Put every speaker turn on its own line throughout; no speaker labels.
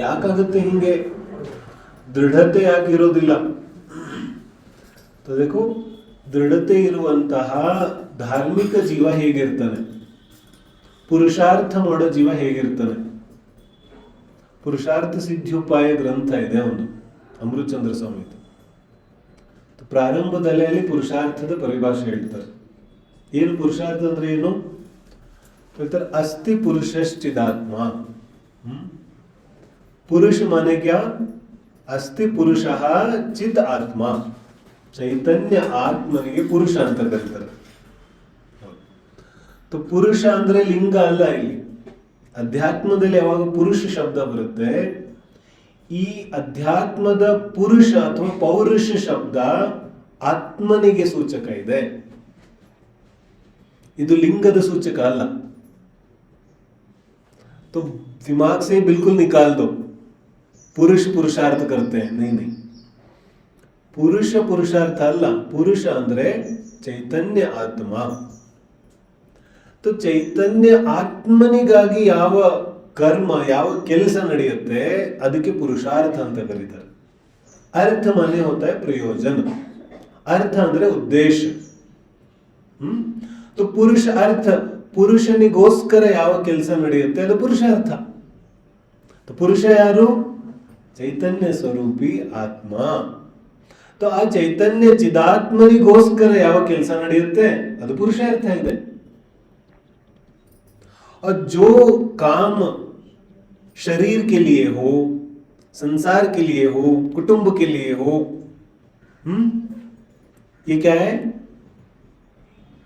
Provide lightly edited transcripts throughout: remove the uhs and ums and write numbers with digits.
ಯಾಕಾಗುತ್ತೆ ಹಿಂಗೆ? ದೃಢತೆ ಯಾಕಿರೋದಿಲ್ಲ? देखो, ದೃಢತೆ ಇರುವಂತಹ ಧಾರ್ಮಿಕ ಜೀವ ಹೇಗಿರ್ತಾನೆ, ಪುರುಷಾರ್ಥ ಮಾಡೋ ಜೀವ ಹೇಗಿರ್ತಾನೆ? ಪುರುಷಾರ್ಥ ಸಿದ್ಧಿಯೋಪಾಯ ಗ್ರಂಥ ಇದೆ ಒಂದು, ಅಮೃತಚಂದ್ರ ಸ್ವಾಮಿದು. ಪ್ರಾರಂಭದಲ್ಲಿ ಅಲ್ಲಿ ಪುರುಷಾರ್ಥದ ಪರಿಭಾಷೆ ಹೇಳ್ತಾರೆ. ಏನು ಪುರುಷಾರ್ಥ ಅಂದ್ರೆ ಏನು ಹೇಳ್ತಾರೆ? ಅಸ್ತಿ ಪುರುಷಶ್ಚಿದಾತ್ಮ. पुरुष माने क्या? अस्ति पुरुषः चित आत्ಮ. ಚೈತನ್ಯ ಆತ್ಮನಿಗೆ ಪುರುಷ ಅಂತ ಕರೀತಾರೆ. ಪುರುಷ ಅಂದ್ರೆ ಲಿಂಗ ಅಲ್ಲ. ಇಲ್ಲಿ ಅಧ್ಯಾತ್ಮದಲ್ಲಿ ಯಾವಾಗ ಪುರುಷ ಶಬ್ದ ಬರುತ್ತೆ, ಈ ಅಧ್ಯಾತ್ಮದ ಪುರುಷ ಅಥವಾ ಪೌರುಷ ಶಬ್ದ ಆತ್ಮನಿಗೆ ಸೂಚಕ ಇದೆ, ಇದು ಲಿಂಗದ ಸೂಚಕ ಅಲ್ಲ. तो दिमाग से बिल्कुल निकाल दो पुरुष पुरुषार्थ करते हैं, नहीं नहीं, पुरुष पुरुषार्थ ಅಲ್ಲ. ಪುರುಷ ಅಂದ್ರೆ ಚೈತನ್ಯ ಆತ್ಮ. तो ಚೈತನ್ಯ ಆತ್ಮನಿಗಾಗಿ ಯಾವ ಕರ್ಮ, ಯಾವ ಕೆಲಸ ನಡೆಯುತ್ತೆ ಅದಕ್ಕೆ ಪುರುಷಾರ್ಥ ಅಂತ ಕರೀತಾರೆ. ಅರ್ಥ ಮಾನೆ ಹೋತಾ है ಪ್ರಯೋಜನ. ಅರ್ಥ ಅಂದ್ರೆ ಉದ್ದೇಶ. तो ಪುರುಷ ಅರ್ಥ, ಪುರುಷನಿಗೋಸ್ಕರ ಯಾವ ಕೆಲಸ ನಡೆಯುತ್ತೆ ಅದು ಪುರುಷಾರ್ಥ. ಪುರುಷ ಯಾರು? ಚೈತನ್ಯ ಸ್ವರೂಪಿ ಆತ್ಮ. तो ಆ ಚೈತನ್ಯ ಚಿದಾತ್ಮನಿಗೋಸ್ಕರ ಯಾವ ಕೆಲಸ ನಡೆಯುತ್ತೆ ಅದು ಪುರುಷಾರ್ಥ ಇದೆ. और जो काम शरीर के लिए हो, संसार के लिए हो, कुटुंब के लिए हो, ये क्या है?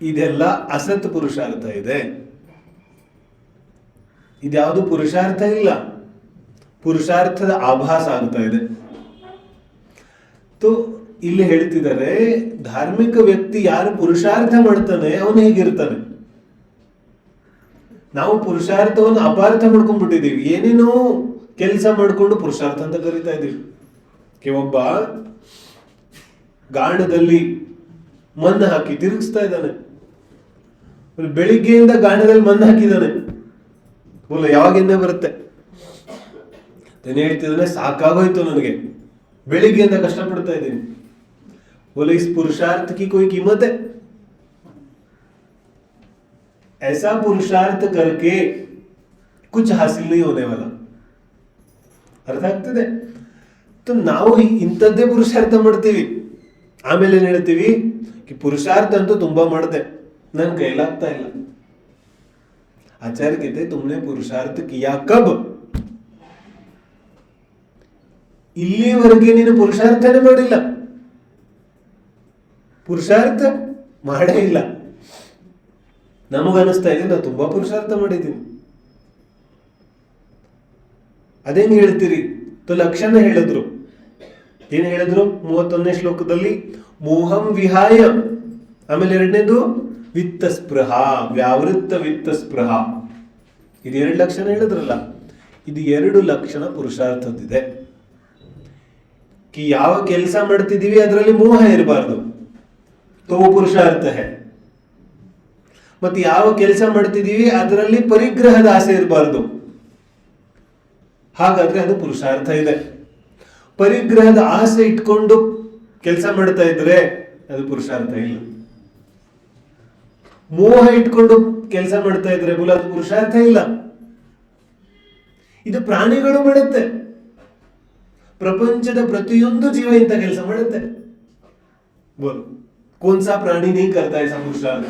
ಇದೆಲ್ಲ ಅಸತ್ ಪುರುಷಾರ್ಥ ಇದೆ. ಇದ್ಯಾವುದು ಪುರುಷಾರ್ಥ ಇಲ್ಲ, ಪುರುಷಾರ್ಥದ ಆಭಾಸ ಆಗ್ತಾ ಇದೆ. तो ಇಲ್ಲಿ ಹೇಳ್ತಿದ್ದಾರೆ, ಧಾರ್ಮಿಕ ವ್ಯಕ್ತಿ ಯಾರು ಪುರುಷಾರ್ಥ ಮಾಡ್ತಾನೆ ಅವನು ಹೇಗಿರ್ತಾನೆ. ನಾವು ಪುರುಷಾರ್ಥವನ್ನು ಅಪಾರ್ಥ ಮಾಡ್ಕೊಂಡ್ಬಿಟ್ಟಿದೀವಿ, ಏನೇನೋ ಕೆಲಸ ಮಾಡ್ಕೊಂಡು ಪುರುಷಾರ್ಥ ಅಂತ ಕರಿತಾ ಇದೀವಿ. ಒಬ್ಬ ಗಾಣದಲ್ಲಿ ಮಣ್ಣು ಹಾಕಿ ತಿರುಗಿಸ್ತಾ ಇದ್ದಾನೆ, ಬೆಳಿಗ್ಗೆಯಿಂದ ಗಾಣದಲ್ಲಿ ಮಣ್ಣು ಹಾಕಿದ್ದಾನೆ, ಯಾವಾಗ ಎಣ್ಣೆ ಬರುತ್ತೆ ಹೇಳ್ತಿದ್ದಾನೆ, ಸಾಕಾಗೋಯ್ತು ನನಗೆ, ಬೆಳಿಗ್ಗೆಯಿಂದ ಕಷ್ಟಪಡ್ತಾ ಇದ್ದೀನಿ. इस पुरुषार्थ की कोई कीमत है? ऐसा पुरुषार्थ करके कुछ हासिल नहीं होने वाला. ಅರ್ಥ ಆಗ್ತದೆ? ನಾವು ಇಂಥದ್ದೇ ಪುರುಷಾರ್ಥ ಮಾಡ್ತೀವಿ, ಆಮೇಲೆ ಏನ್ ಹೇಳ್ತೀವಿ, ಪುರುಷಾರ್ಥ ಅಂತೂ ತುಂಬಾ ಮಾಡಿದೆ, ನನ್ ಕೈಲಾಗ್ತಾ ಇಲ್ಲ. ಆಚಾರ್ಯ कहते तुमने पुरुषार्थ किया कब? ಇಲ್ಲಿವರೆಗೆ ನೀನು ಪುರುಷಾರ್ಥನೇ ಮಾಡಿಲ್ಲ, ಪುರುಷಾರ್ಥ ಮಾಡೇ ಇಲ್ಲ. ನಮಗನಿಸ್ತಾ ಇದೆ ನಾವು ತುಂಬಾ ಪುರುಷಾರ್ಥ ಮಾಡಿದ್ದೀನಿ. ಅದೇನ್ ಹೇಳ್ತೀರಿ? ಲಕ್ಷಣ ಹೇಳಿದ್ರು. ಏನ್ ಹೇಳಿದ್ರು? 31ನೇ ಶ್ಲೋಕದಲ್ಲಿ ಮೋಹಂ ವಿಹಾಯ, ಆಮೇಲೆ ಎರಡನೇದು ವಿತ್ತ ಸ್ಪೃಹ, ವ್ಯಾವೃತ್ತ ವಿತ್ತ ಸ್ಪೃಹ. ಇದು 2 ಲಕ್ಷಣ ಹೇಳಿದ್ರಲ್ಲ, ಇದು 2 ಲಕ್ಷಣ ಪುರುಷಾರ್ಥದಿದೆ. ಯಾವ ಕೆಲಸ ಮಾಡ್ತಿದೀವಿ ಅದರಲ್ಲಿ ಮೋಹ ಇರಬಾರ್ದು, तो वो ಪುರುಷಾರ್ಥ है. ಮತ್ತೆ ಯಾವ ಕೆಲಸ ಮಾಡ್ತಿದೀವಿ ಅದರಲ್ಲಿ ಪರಿಗ್ರಹದ ಆಸೆ ಇರಬಾರ್ದು, ಹಾಗಾದ್ರೆ ಅದು ಪುರುಷಾರ್ಥ ಇದೆ. ಪರಿಗ್ರಹದ ಆಸೆ ಇಟ್ಕೊಂಡು ಕೆಲಸ ಮಾಡ್ತಾ ಇದ್ರೆ ಅದು ಪುರುಷಾರ್ಥ ಇಲ್ಲ. ಮೋಹ ಇಟ್ಕೊಂಡು ಕೆಲಸ ಮಾಡ್ತಾ ಇದ್ರೆ ಅದು ಪುರುಷಾರ್ಥ ಇಲ್ಲ. ಇದು ಪ್ರಾಣಿಗಳು ಮಾಡುತ್ತೆ, ಪ್ರಪಂಚದ ಪ್ರತಿಯೊಂದು ಜೀವ ಇಂಥ ಕೆಲಸ ಮಾಡುತ್ತೆ. ಬೋಲು, कौन सा प्राणी नहीं करता ऐसा पुरुषार्थ?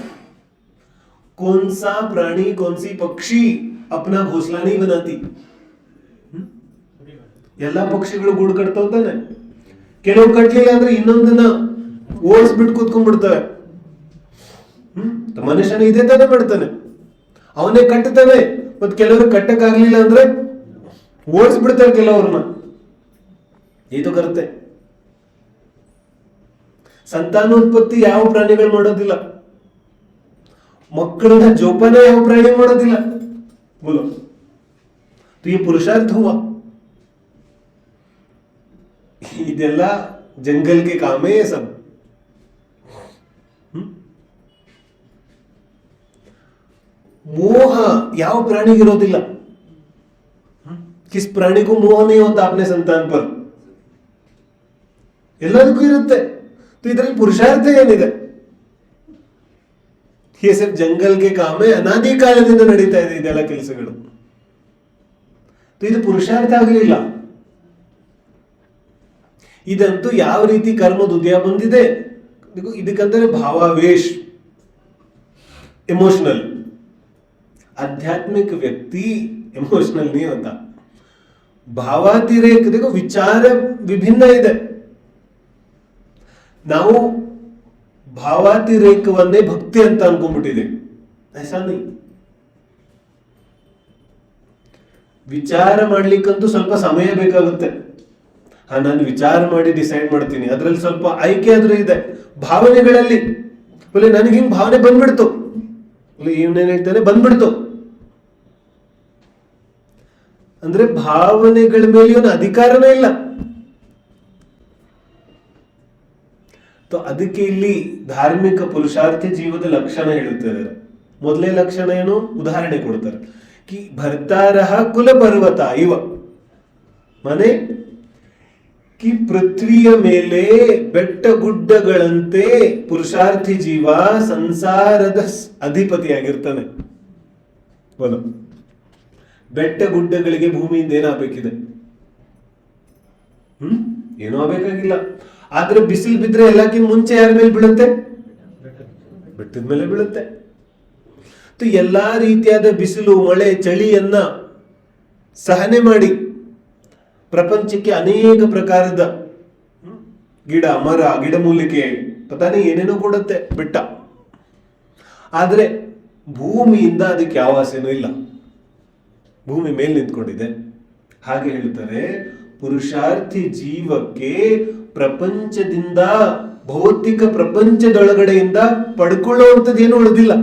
कौन सा प्राणी, कौन सी पक्षी अपना घोंसला नहीं बनाती? ಎಲ್ಲಾ ಪಕ್ಷಿಗಳು ಗೂಡು ಕಟ್ತಾವ ತಾನೆ. ಕೆಲವು ಕಟ್ಲಿಲ್ಲ ಅಂದ್ರೆ ಇನ್ನೊಂದನ್ನ ಓಡಿಸ್ಬಿಟ್ಟು ಕೂತ್ಕೊಂಡ್ಬಿಡ್ತವೆ. ಮನುಷ್ಯನ ಇದೇ ತಾನೇ ಮಾಡ್ತಾನೆ, ಅವನೇ ಕಟ್ಟತಾನೆ. ಮತ್ ಕೆಲವರು ಕಟ್ಟಕ್ ಆಗ್ಲಿಲ್ಲ ಅಂದ್ರೆ ಓಡಿಸ್ಬಿಡ್ತಾರೆ ಕೆಲವ್ರನ್ನ. ಇದು ಕರುತ್ತೆ. ಸಂತಾನೋತ್ಪತ್ತಿ ಯಾವ ಪ್ರಾಣಿಗಳು ಮಾಡೋದಿಲ್ಲ, ಮಕ್ಕಳನ್ನ ಜೋಪಾನ ಯಾವ ಪ್ರಾಣಿ ಮಾಡೋದಿಲ್ಲ. ಬೋಲೋ, ಈ ಪುರುಷಾರ್ಥ ಹುವಾ. ಇದೆಲ್ಲ ಜಂಗಲ್ ಕೆ ಕಾಮೇ ಸಬ್. ಮೋಹ ಯಾವ ಪ್ರಾಣಿಗಿರೋದಿಲ್ಲ. किस प्राणी को मोह नहीं होता अपने संतान पर? ಎಲ್ಲದಕ್ಕೂ ಇರುತ್ತೆ. ಇದರಲ್ಲಿ ಪುರುಷಾರ್ಥ ಏನಿದೆ? ये सिर्फ जंगल के काम है, ಅನಾದಿ ಕಾಲದಿಂದ ನಡೀತಾ ಇದೆ ಇದೆಲ್ಲ ಕೆಲಸಗಳು. ಇದು ಪುರುಷಾರ್ಥ ಆಗಲಿಲ್ಲ. ಇದಂತೂ ಯಾವ ರೀತಿ ಕರ್ಮದ ಉದಯ ಬಂದಿದೆ ಇದಕ್ಕಂದ್ರೆ ಭಾವಾವೇಶ, इमोशनल. आध्यात्मिक व्यक्ति इमोशनल नहीं होता. ಭಾವಾತಿರೇಕ देखो ವಿಚಾರ ವಿಭಿನ್ನ ಇದೆ. ನಾವು ಭಾವಾತಿರೇಕವನ್ನೇ ಭಕ್ತಿ ಅಂತ ಅನ್ಕೊಂಡ್ಬಿಟ್ಟಿದೆ. ऐसा नहीं. ವಿಚಾರ ಮಾಡ್ಲಿಕ್ಕಂತೂ ಸ್ವಲ್ಪ ಸಮಯ ಬೇಕಾಗುತ್ತೆ. ನಾನು ವಿಚಾರ ಮಾಡಿ ಡಿಸೈಡ್ ಮಾಡ್ತೀನಿ, ಅದ್ರಲ್ಲಿ ಸ್ವಲ್ಪ ಆಯ್ಕೆ ಆದ್ರೂ ಇದೆ. ಭಾವನೆಗಳಲ್ಲಿ ನನಗೆ ಹಿಂಗ್ ಭಾವನೆ ಬಂದ್ಬಿಡ್ತು, ಇವನೇನ್ ಹೇಳ್ತಾನೆ ಬಂದ್ಬಿಡ್ತು ಅಂದ್ರೆ ಭಾವನೆಗಳ ಮೇಲೆ ಇವನ ಅಧಿಕಾರನೇ ಇಲ್ಲ. ಅದಕ್ಕೆ ಇಲ್ಲಿ ಧಾರ್ಮಿಕ ಪುರುಷಾರ್ಥ ಜೀವದ ಲಕ್ಷಣ ಹೇಳುತ್ತಾರೆ. ಮೊದಲೇ ಲಕ್ಷಣ ಏನು? ಉದಾಹರಣೆ ಕೊಡ್ತಾರೆ. ಕಿ ಭರ್ತಾರಹ ಕುಲ ಪರ್ವತ ಇವ ಮನೆ ಕಿ ಪೃಥ್ವಿಯ ಮೇಲೆ ಬೆಟ್ಟ ಗುಡ್ಡಗಳಂತೆ ಪುರುಷಾರ್ಥಿ ಜೀವ ಸಂಸಾರದ ಅಧಿಪತಿಯಾಗಿರ್ತಾನೆ. ಬೋಲ ಬೆಟ್ಟ ಗುಡ್ಡಗಳಿಗೆ ಭೂಮಿಯಿಂದ ಏನಾಗಬೇಕಿದೆ? ಏನೂ ಆಗಬೇಕಾಗಿಲ್ಲ. ಆದ್ರೆ ಬಿಸಿಲು ಬಿದ್ರೆ ಎಲ್ಲಕ್ಕಿಂತ ಮುಂಚೆ ಯಾರ ಮೇಲೆ ಬೀಳುತ್ತೆ? ಬೆಟ್ಟದ ಮೇಲೆ ಬೀಳುತ್ತೆ. ಎಲ್ಲಾ ರೀತಿಯಾದ ಬಿಸಿಲು ಮಳೆ ಚಳಿಯನ್ನ ಸಹನೆ ಮಾಡಿ ಪ್ರಪಂಚಕ್ಕೆ ಅನೇಕ ಪ್ರಕಾರದ ಗಿಡ ಮರ ಗಿಡಮೂಲಿಕೆ ಪತಾನೆ ಏನೇನೋ ಕೊಡುತ್ತೆ ಬೆಟ್ಟ. ಆದ್ರೆ ಭೂಮಿಯಿಂದ ಅದಕ್ಕೆ ಯಾವ ಆಸೆನೂ ಇಲ್ಲ, ಭೂಮಿ ಮೇಲೆ ನಿಂತ್ಕೊಂಡಿದೆ. ಹಾಗೆ ಹೇಳ್ತಾರೆ, ಪುರುಷಾರ್ಥಿ ಜೀವಕ್ಕೆ ಪ್ರಪಂಚದಿಂದ ಭೌತಿಕ ಪ್ರಪಂಚದೊಳಗಡೆಯಿಂದ ಪಡ್ಕೊಳ್ಳುವಂಥದ್ದು ಏನು ಉಳಿದಿಲ್ಲ.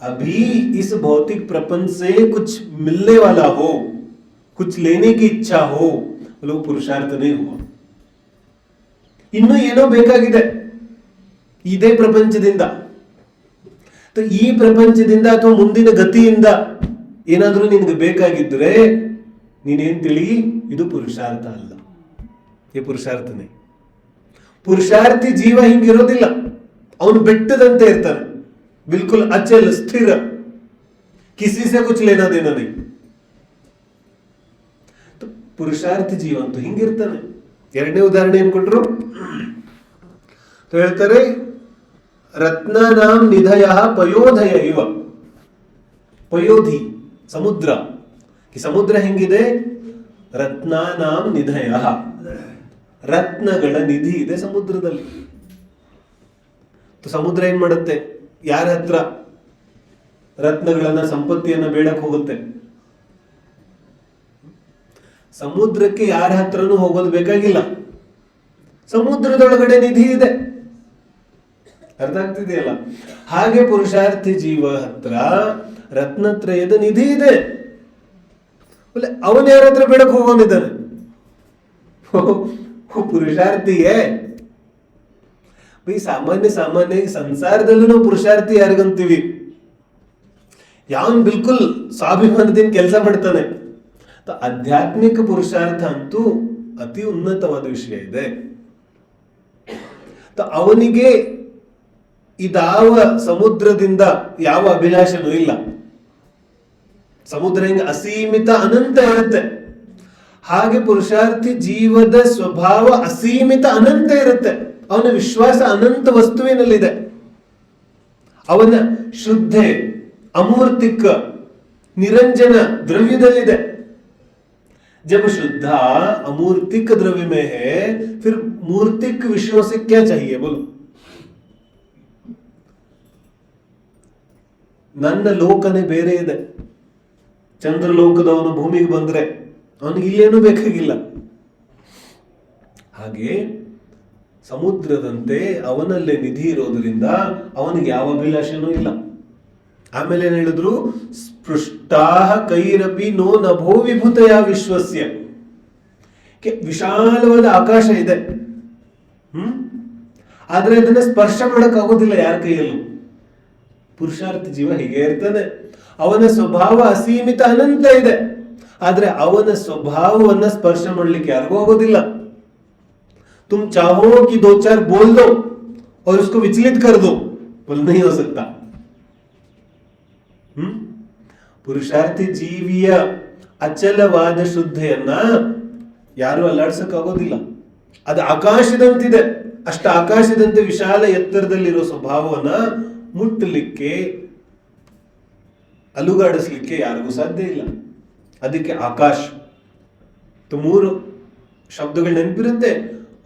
अभी इस भौतिक प्रपंच से कुछ मिलने वाला हो, कुछ लेने की इच्छा हो, वो पुरुषार्थ नहीं हुआ. ಇನ್ನು ಏನೋ ಬೇಕಾಗಿದೆ ಇದೇ ಪ್ರಪಂಚದಿಂದ. ಈ ಪ್ರಪಂಚದಿಂದ ಅಥವಾ ಮುಂದಿನ ಗತಿಯಿಂದ ಏನಾದ್ರೂ ನಿನ್ಗೆ ಬೇಕಾಗಿದ್ರೆ ನೀನೇನ್ ತಿಳಿ, ಇದು ಪುರುಷಾರ್ಥ ಅಲ್ಲ. ಈ ಪುರುಷಾರ್ಥನೇ. ಪುರುಷಾರ್ಥಿ ಜೀವ ಹಿಂಗಿರೋದಿಲ್ಲ, ಅವನು ಬೆಟ್ಟದಂತೆ ಇರ್ತಾನೆ, बिल्कुल अचल स्थिर, किसी से कुछ लेना देना नहीं. तो पुरुषार्थ जीवन तो ಹಿಂಗಿರ್ತಾನೆ. ಎರಡನೇ ಉದಾಹರಣೆ ಏನ್ ಕೊಟ್ರು? ಹೇಳ್ತಾರೆ, ರತ್ನಾನಾಂ ನಿಧಯಃ ಪಯೋಧಯ ಇವ. ಪಯೋಧಿ ಸಮುದ್ರ. ಈ ಸಮುದ್ರ ಹೆಂಗಿದೆ? ರತ್ನಾನಾಂ ನಿಧಯಃ, ರತ್ನಗಳ ನಿಧಿ ಇದೆ ಸಮುದ್ರದಲ್ಲಿ. ಸಮುದ್ರ ಏನ್ ಮಾಡುತ್ತೆ? ಯಾರ ಹತ್ರ ರತ್ನಗಳನ್ನ ಸಂಪತ್ತಿಯನ್ನ ಬೇಡಕ್ ಹೋಗುತ್ತೆ? ಸಮುದ್ರಕ್ಕೆ ಯಾರ ಹತ್ರನೂ ಹೋಗೋದು ಬೇಕಾಗಿಲ್ಲ, ಸಮುದ್ರದೊಳಗಡೆ ನಿಧಿ ಇದೆ. ಅರ್ಥ ಆಗ್ತಿದೆಯಲ್ಲ? ಹಾಗೆ ಪುರುಷಾರ್ಥಿ ಜೀವ ಹತ್ರ ರತ್ನತ್ರಯದ ನಿಧಿ ಇದೆ. ಅವನ್ ಯಾರ ಹತ್ರ ಬೇಡಕ್ ಹೋಗೋನಿದ್ದಾನೆ? ಪುರುಷಾರ್ಥಿಯೇ ಸಾಮಾನ್ಯ ಸಂಸಾರದಲ್ಲೂ ನಾವು ಪುರುಷಾರ್ಥಿ ಯಾರಿಗಂತೀವಿ? ಯಾವನ್ ಬಿಲ್ಕುಲ್ ಸ್ವಾಭಿಮಾನದಿಂದ ಕೆಲಸ ಮಾಡ್ತಾನೆ. ಆಧ್ಯಾತ್ಮಿಕ ಪುರುಷಾರ್ಥ ಅಂತೂ ಅತಿ ಉನ್ನತವಾದ ವಿಷಯ ಇದೆ. ಅವನಿಗೆ ಇದಾವ ಸಮುದ್ರದಿಂದ ಯಾವ ಅಭಿಲಾಷನೂ ಇಲ್ಲ. ಸಮುದ್ರ ಹಿಂಗ ಅಸೀಮಿತ ಅನಂತ ಇರುತ್ತೆ. ಹಾಗೆ ಪುರುಷಾರ್ಥಿ ಜೀವದ ಸ್ವಭಾವ ಅಸೀಮಿತ ಅನಂತ ಇರುತ್ತೆ. ಅವನ ವಿಶ್ವಾಸ ಅನಂತ ವಸ್ತುವಿನಲ್ಲಿದೆ. ಅವನ ಶುದ್ಧೆ ಅಮೂರ್ತಿಕ ನಿರಂಜನ द्रव्यದಲ್ಲಿದೆ. जब शुद्ध अमूर्तिक द्रव्य में है, फिर मूर्तिक विषयों से क्या चाहिए बोलो? ನನ್ನ ಲೋಕನೇ ಬೇರೆ ಇದೆ. ಚಂದ್ರಲೋಕದವನು ಭೂಮಿಗೆ ಬಂದ್ರೆ ಅವನಿಗೆ ಇಲ್ಲೇನೂ ಬೇಕಾಗಿಲ್ಲ. ಹಾಗೆ ಸಮುದ್ರದಂತೆ ಅವನಲ್ಲೇ ನಿಧಿ ಇರೋದ್ರಿಂದ ಅವನಿಗೆ ಯಾವ ಅಭಿಲಾಷೆನೂ ಇಲ್ಲ. ಆಮೇಲೆ ಏನ್ ಹೇಳಿದ್ರು? ಸ್ಪೃಷ್ಟಾಹ ಕೈರಪಿ ನೋ ನಭೋ ವಿಭೂತಯ ವಿಶ್ವಸ್ಯ. ವಿಶಾಲವಾದ ಆಕಾಶ ಇದೆ, ಆದ್ರೆ ಅದನ್ನ ಸ್ಪರ್ಶ ಮಾಡಕ್ ಆಗೋದಿಲ್ಲ ಯಾರ ಕೈಯಲ್ಲೂ. ಪುರುಷಾರ್ಥ ಜೀವ ಹೀಗೆ ಇರ್ತಾನೆ. ಅವನ ಸ್ವಭಾವ ಅಸೀಮಿತ ಅನಂತ ಇದೆ, ಆದ್ರೆ ಅವನ ಸ್ವಭಾವವನ್ನ ಸ್ಪರ್ಶ ಮಾಡ್ಲಿಕ್ಕೆ ಯಾರಿಗೂ ಆಗೋದಿಲ್ಲ. तुम चाहो कि दो चार बोल दो और उसको विचलित कर दो, बोल नहीं हो सकता. ಪುರುಷಾರ್ಥಿ ಜೀವಿಯ ಅಚಲವಾದ ಶುದ್ಧೆಯನ್ನ ಯಾರು ಅಲ್ಲಾಡ್ಸಕ್ಕಾಗೋದಿಲ್ಲ. ಅದು ಆಕಾಶದಂತಿದೆ, ಅಷ್ಟ ಆಕಾಶದಂತೆ ವಿಶಾಲ ಎತ್ತರದಲ್ಲಿರೋ ಸ್ವಭಾವವನ್ನ ಮುಟ್ಟಲಿಕ್ಕೆ, ಅಲುಗಾಡಿಸ್ಲಿಕ್ಕೆ ಯಾರಿಗೂ ಸಾಧ್ಯ ಇಲ್ಲ. ಅದಕ್ಕೆ ಆಕಾಶ. ಮೂರು ಶಬ್ದಗಳು ನೆನಪಿರುತ್ತೆ.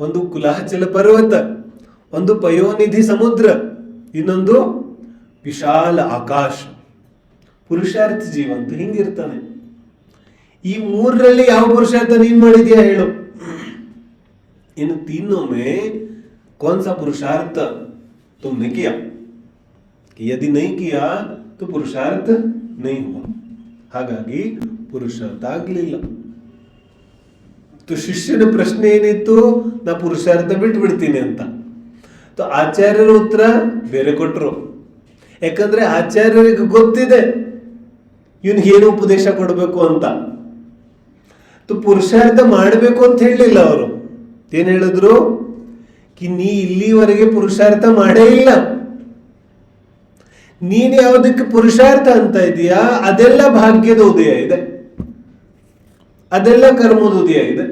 ಒಂದು ಕುಲಾಚಲ ಪರ್ವತ, ಒಂದು ಪಯೋನಿಧಿ ಸಮುದ್ರ, ಇನ್ನೊಂದು ವಿಶಾಲ ಆಕಾಶ. ಪುರುಷಾರ್ಥ ಜೀವ ಅಂತ ಹಿಂಗಿರ್ತಾನೆ. ಈ ಮೂರರಲ್ಲಿ ಯಾವ ಪುರುಷಾರ್ಥ ನೀನ್ ಮಾಡಿದ್ಯಾ ಹೇಳು. ಇನ್ನು तीनों में कौन सा पुरुषार्थ तुमने किया? यदि नहीं किया तो पुरुषार्थ नहीं हुआ. ಹಾಗಾಗಿ ಪುರುಷಾರ್ಥ ಆಗ್ಲಿಲ್ಲ. ಶಿಷ್ಯನ ಪ್ರಶ್ನೆ ಏನಿತ್ತು, ನಾ ಪುರುಷಾರ್ಥ ಬಿಟ್ಟು ಬಿಡ್ತೀನಿ ಅಂತ. ಆಚಾರ್ಯರ ಉತ್ತರ ಬೇರೆ ಕೊಟ್ರು. ಯಾಕಂದ್ರೆ ಆಚಾರ್ಯರಿಗೆ ಗೊತ್ತಿದೆ ಇವನ್ಗೆ ಏನು ಉಪದೇಶ ಕೊಡಬೇಕು ಅಂತ. ಪುರುಷಾರ್ಥ ಮಾಡಬೇಕು ಅಂತ ಹೇಳಲಿಲ್ಲ ಅವರು. ಏನ್ ಹೇಳಿದ್ರು? ನೀ ಇಲ್ಲಿವರೆಗೆ ಪುರುಷಾರ್ಥ ಮಾಡೇ ಇಲ್ಲ, ನೀನ್ ಯಾವುದಕ್ಕೆ ಪುರುಷಾರ್ಥ ಅಂತ ಇದೆಯಾ ಅದೆಲ್ಲ ಭಾಗ್ಯದ ಉದಯ ಇದೆ, ಅದೆಲ್ಲ ಕರ್ಮದ ಉದಯ ಇದೆ.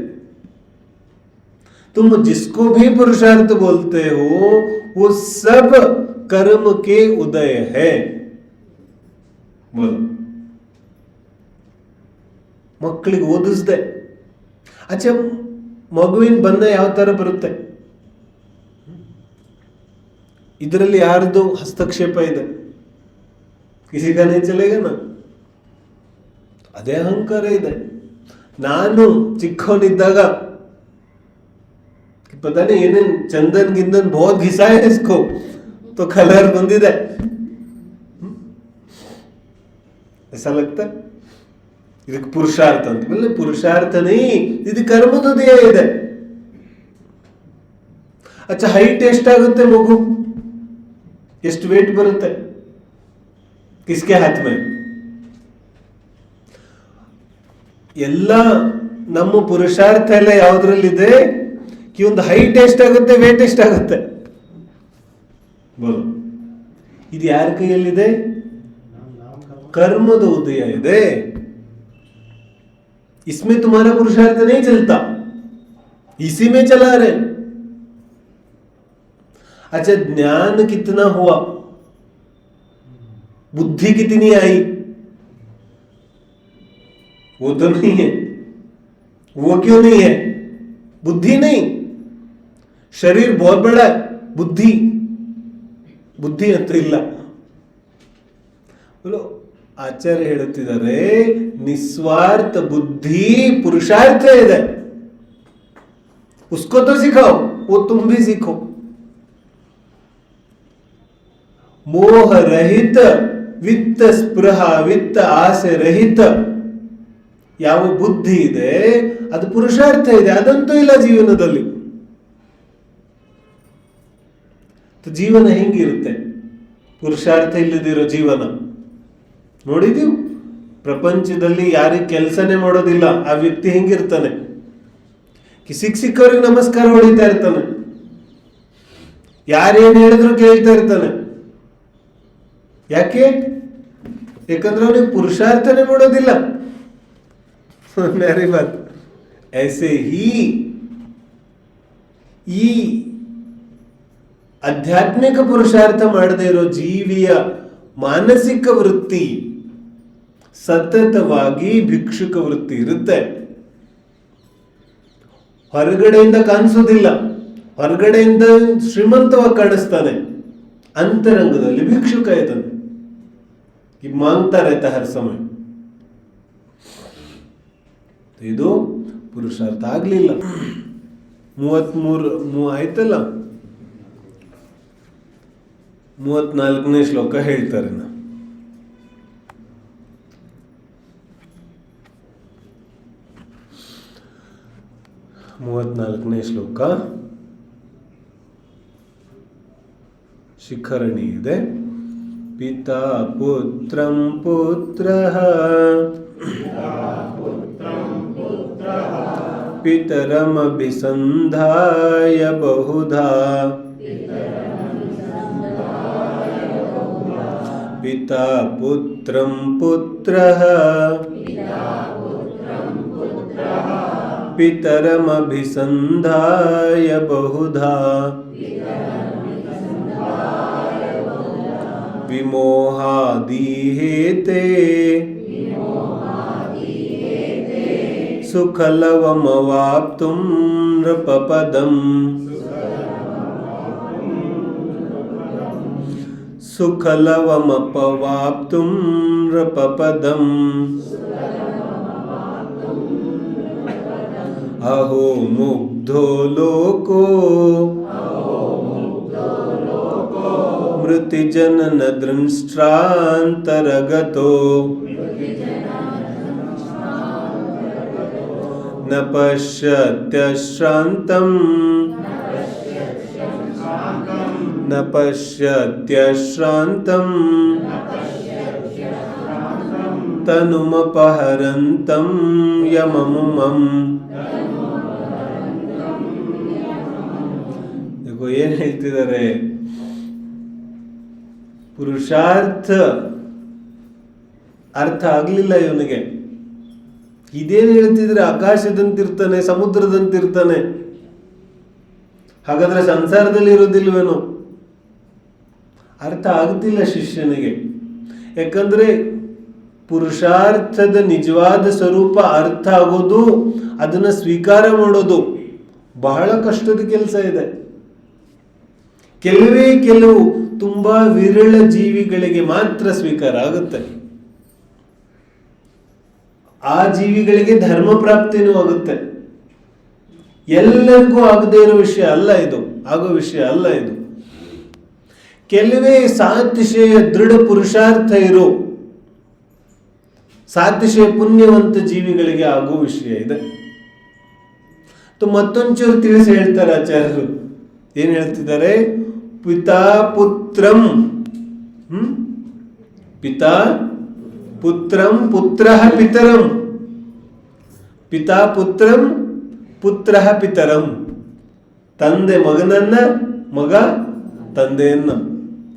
तुम जिसको भी पुरुषार्थ बोलते हो वो सब कर्म के उदय है. बोलो. ಮಕ್ಕಳಿಗೆ ಓದಿಸ್ದೆ. ಅಚ್ಚ, ಮಗುವಿನ ಬಂದ ಯಾವ ತರ ಬರುತ್ತೆ? ಇದರಲ್ಲಿ ಯಾರ್ದು ಹಸ್ತಕ್ಷೇಪ ಇದೆ? ಕಿಸಿಗಾನೇ ಚಲೇಗನ. ಅದೇ ಅಹಂಕಾರ ಇದೆ. ನಾನು ಚಿಕ್ಕವನಿದ್ದಾಗ पता नहीं ಏನೇನ್ ಚಂದನ್ ಗಿಂದನ್ ಬಹುತ್ घिसा है इसको तो ಕಲರ್ ಬಂದಿದೆ. ऐसा लगता है ಇದಕ್ಕೆ ಪುರುಷಾರ್ಥ ಅಂತ. ಬಲ್ಲ ಪುರುಷಾರ್ಥನೇ, ಇದು ಕರ್ಮದೋದಯ ಇದೆ. ಅಚ್ಚ, ಹೈಟ್ ಎಷ್ಟಾಗುತ್ತೆ ಮಗು? ಎಷ್ಟು ವೇಟ್ ಬರುತ್ತೆ? ಕಿಸ್ಕೆ ಹಾತ್ ಮೇ? ಎಲ್ಲ ನಮ್ಮ ಪುರುಷಾರ್ಥ ಎಲ್ಲ ಯಾವ್ದ್ರಲ್ಲಿದೆ? ಒಂದು ಹೈಟ್ ಎಷ್ಟಾಗುತ್ತೆ, ವೇಟ್ ಎಷ್ಟಾಗುತ್ತೆ? ಬೋಲು. ಇದು ಯಾರ ಕೈಯಲ್ಲಿದೆ? कर्म तो उदय है, इसमें तुम्हारा पुरुषार्थ नहीं चलता, इसी में चला रहे। अच्छा, ज्ञान कितना हुआ, बुद्धि कितनी आई, वो तो नहीं है। वो क्यों नहीं है? बुद्धि नहीं, शरीर बहुत बड़ा है, बुद्धि बुद्धि ಅಂತ ಇಲ್ಲ। बोलो, ಆಚಾರ್ಯ ಹೇಳುತ್ತಿದ್ದಾರೆ निस्वार्थ बुद्धि पुरुषार्थ ಇದೆ, उसको तो सिखाओ, वो तुम भी सीखो। मोह रहित वित्त स्पृह वित्त आಸೆ ರಹಿತ ಯಾವ ಬುದ್ಧಿ ಇದೆ ಅದು ಪುರುಷಾರ್ಥ ಇದೆ, ಅದಂತೂ ಇಲ್ಲ ಜೀವನದಲ್ಲಿ। ಜೀವನ ಹೆಂಗಿರುತ್ತೆ ಪುರುಷಾರ್ಥ ಇಲ್ಲದಿರೋ ಜೀವನ? ನೋಡಿದೀವಿ ಪ್ರಪಂಚದಲ್ಲಿ ಯಾರಿಗೆ ಕೆಲಸನೇ ಮಾಡೋದಿಲ್ಲ ಆ ವ್ಯಕ್ತಿ ಹೆಂಗಿರ್ತಾನೆ? ಸಿಕ್ಕವ್ರಿಗೆ ನಮಸ್ಕಾರ ಹೊಡಿತಾ ಇರ್ತಾನೆ, ಯಾರೇನು ಹೇಳಿದ್ರು ಕೇಳ್ತಾ ಇರ್ತಾನೆ। ಯಾಕೆ? ಯಾಕಂದ್ರೆ ಅವನಿಗೆ ಪುರುಷಾರ್ಥನೇ ಮಾಡೋದಿಲ್ಲ। ನ್ಯಾರಿ ಬಾತ್ ಐಸೆ ಈ ಆಧ್ಯಾತ್ಮಿಕ ಪುರುಷಾರ್ಥ ಮಾಡದೇ ಇರೋ ಜೀವಿಯ ಮಾನಸಿಕ ವೃತ್ತಿ ಸತತವಾಗಿ ಭಿಕ್ಷುಕ ವೃತ್ತಿ ಇರುತ್ತೆ, ಹೊರಗಡೆಯಿಂದ ಕಾಣಿಸೋದಿಲ್ಲ, ಹೊರಗಡೆಯಿಂದ ಶ್ರೀಮಂತವಾಗಿ ಕಾಣಿಸ್ತಾನೆ, ಅಂತರಂಗದಲ್ಲಿ ಭಿಕ್ಷುಕ ಇದ್ದಾನೆ, ಮಾಂಗ್ತಾ रहता हर समय। ಇದು ಪುರುಷಾರ್ಥ ಆಗ್ಲಿಲ್ಲ। 33 ಆಯ್ತಲ್ಲ, 34ನೇ ಶ್ಲೋಕ ಹೇಳ್ತಾರೆ ನಾ, ಶ್ಲೋಕ ಶಿಖರಣಿ ಇದೆ। ಪಿತಾ ಪುತ್ರಂ ಪುತ್ರಃ ಪಿತರಮಭಿಸಂಧಾಯ ಬಹುಧಾ ಪಿತಾ ಪುತ್ರಂ ಪುತ್ರಃ ಪಿತರಮಭಿಸಂಧಾಯ ಬಹುಧಾ ವಿಮೋಹಾದೀಹೇತೆ ಸುಖಲವಮವಾಪ್ತುಂ ನೃಪಪದಂ ಸುಖಲವಮಪವಾಪ್ತುಂ ನೃಪಪದಂ ಅಹೋ ಮುಗ್ಧೋ ಲೋಕೋ ಮೃತಿಜನನ ದೃಷ್ಟಾಂತರಗತೋ ನ ಪಶ್ಯತ್ಯಶ್ರಾಂತಂ ನ ಪಶ್ಯತ್ಯಶ್ರಾಂತಂ ತನುಮಪಹರಂತಂ ಯಮಮುಮಂ. ಏನ್ ಹೇಳ್ತಿದ್ದಾರೆ? ಪುರುಷಾರ್ಥ ಅರ್ಥ ಆಗ್ಲಿಲ್ಲ ಇವನಿಗೆ. ಇದೇನು ಹೇಳ್ತಿದ್ರೆ? ಆಕಾಶದಂತಿರ್ತಾನೆ, ಸಮುದ್ರದಂತಿರ್ತಾನೆ, ಹಾಗಾದ್ರೆ ಸಂಸಾರದಲ್ಲಿ ಇರೋದಿಲ್ವೇನೋ? ಅರ್ಥ ಆಗ್ತಿಲ್ಲ ಶಿಷ್ಯನಿಗೆ. ಯಾಕಂದ್ರೆ ಪುರುಷಾರ್ಥದ ನಿಜವಾದ ಸ್ವರೂಪ ಅರ್ಥ ಆಗೋದು, ಅದನ್ನ ಸ್ವೀಕಾರ ಮಾಡೋದು ಬಹಳ ಕಷ್ಟದ ಕೆಲಸ ಇದೆ. ಕೆಲವು ತುಂಬಾ ವಿರಳ ಜೀವಿಗಳಿಗೆ ಮಾತ್ರ ಸ್ವೀಕಾರ ಆಗುತ್ತೆ. ಆ ಜೀವಿಗಳಿಗೆ ಧರ್ಮ ಪ್ರಾಪ್ತಿನೂ ಆಗುತ್ತೆ. ಎಲ್ಲರಿಗೂ ಆಗದೇ ಇರೋ ವಿಷಯ ಅಲ್ಲ ಇದು, ಆಗೋ ವಿಷಯ ಅಲ್ಲ ಇದು. ಕೆಲವೇ ಸಾತಿಶಯ ದೃಢ ಪುರುಷಾರ್ಥ ಇರೋ ಸಾತಿಶಯ ಪುಣ್ಯವಂತ ಜೀವಿಗಳಿಗೆ ಆಗೋ ವಿಷಯ ಇದೆ. ಮತ್ತೊಂಚೂರು ತಿಳಿಸಿ ಹೇಳ್ತಾರೆ ಆಚಾರ್ಯರು. ಏನ್ ಹೇಳ್ತಿದ್ದಾರೆ? ಪಿತಾ ಪುತ್ರಂ ಪಿತಾ ಪುತ್ರಂ ಪುತ್ರಃ ಪಿತರಂ ಪಿತಾ ಪುತ್ರಂ ಪುತ್ರಃ ಪಿತರಂ. ತಂದೆ ಮಗನನ್ನ, ಮಗ ತಂದೆಯನ್ನ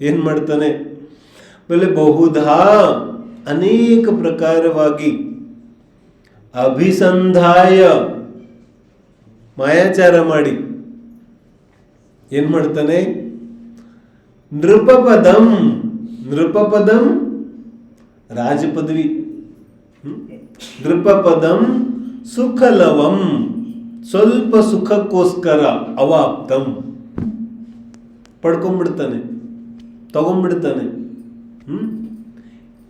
ಏನ್ ಮಾಡ್ತಾನೆ? ಆಮೇಲೆ ಬಹುಧಾ ಅನೇಕ ಪ್ರಕಾರವಾಗಿ ಅಭಿಸಂಧಾಯ ಮಾಯಾಚಾರ ಮಾಡಿ ಏನ್ ಮಾಡ್ತಾನೆ? ನೃಪಪದಂ. ನೃಪಪದಂ ರಾಜಪದವಿ. ನೃಪಪದಂ ಸುಖಲವಂ, ಸ್ವಲ್ಪ ಸುಖಕ್ಕೋಸ್ಕರ ಅವಾಪ್ತಂ ಪಡ್ಕೊಂಡ್ಬಿಡ್ತಾನೆ, ತಗೊಂಡ್ಬಿಡ್ತಾನೆ.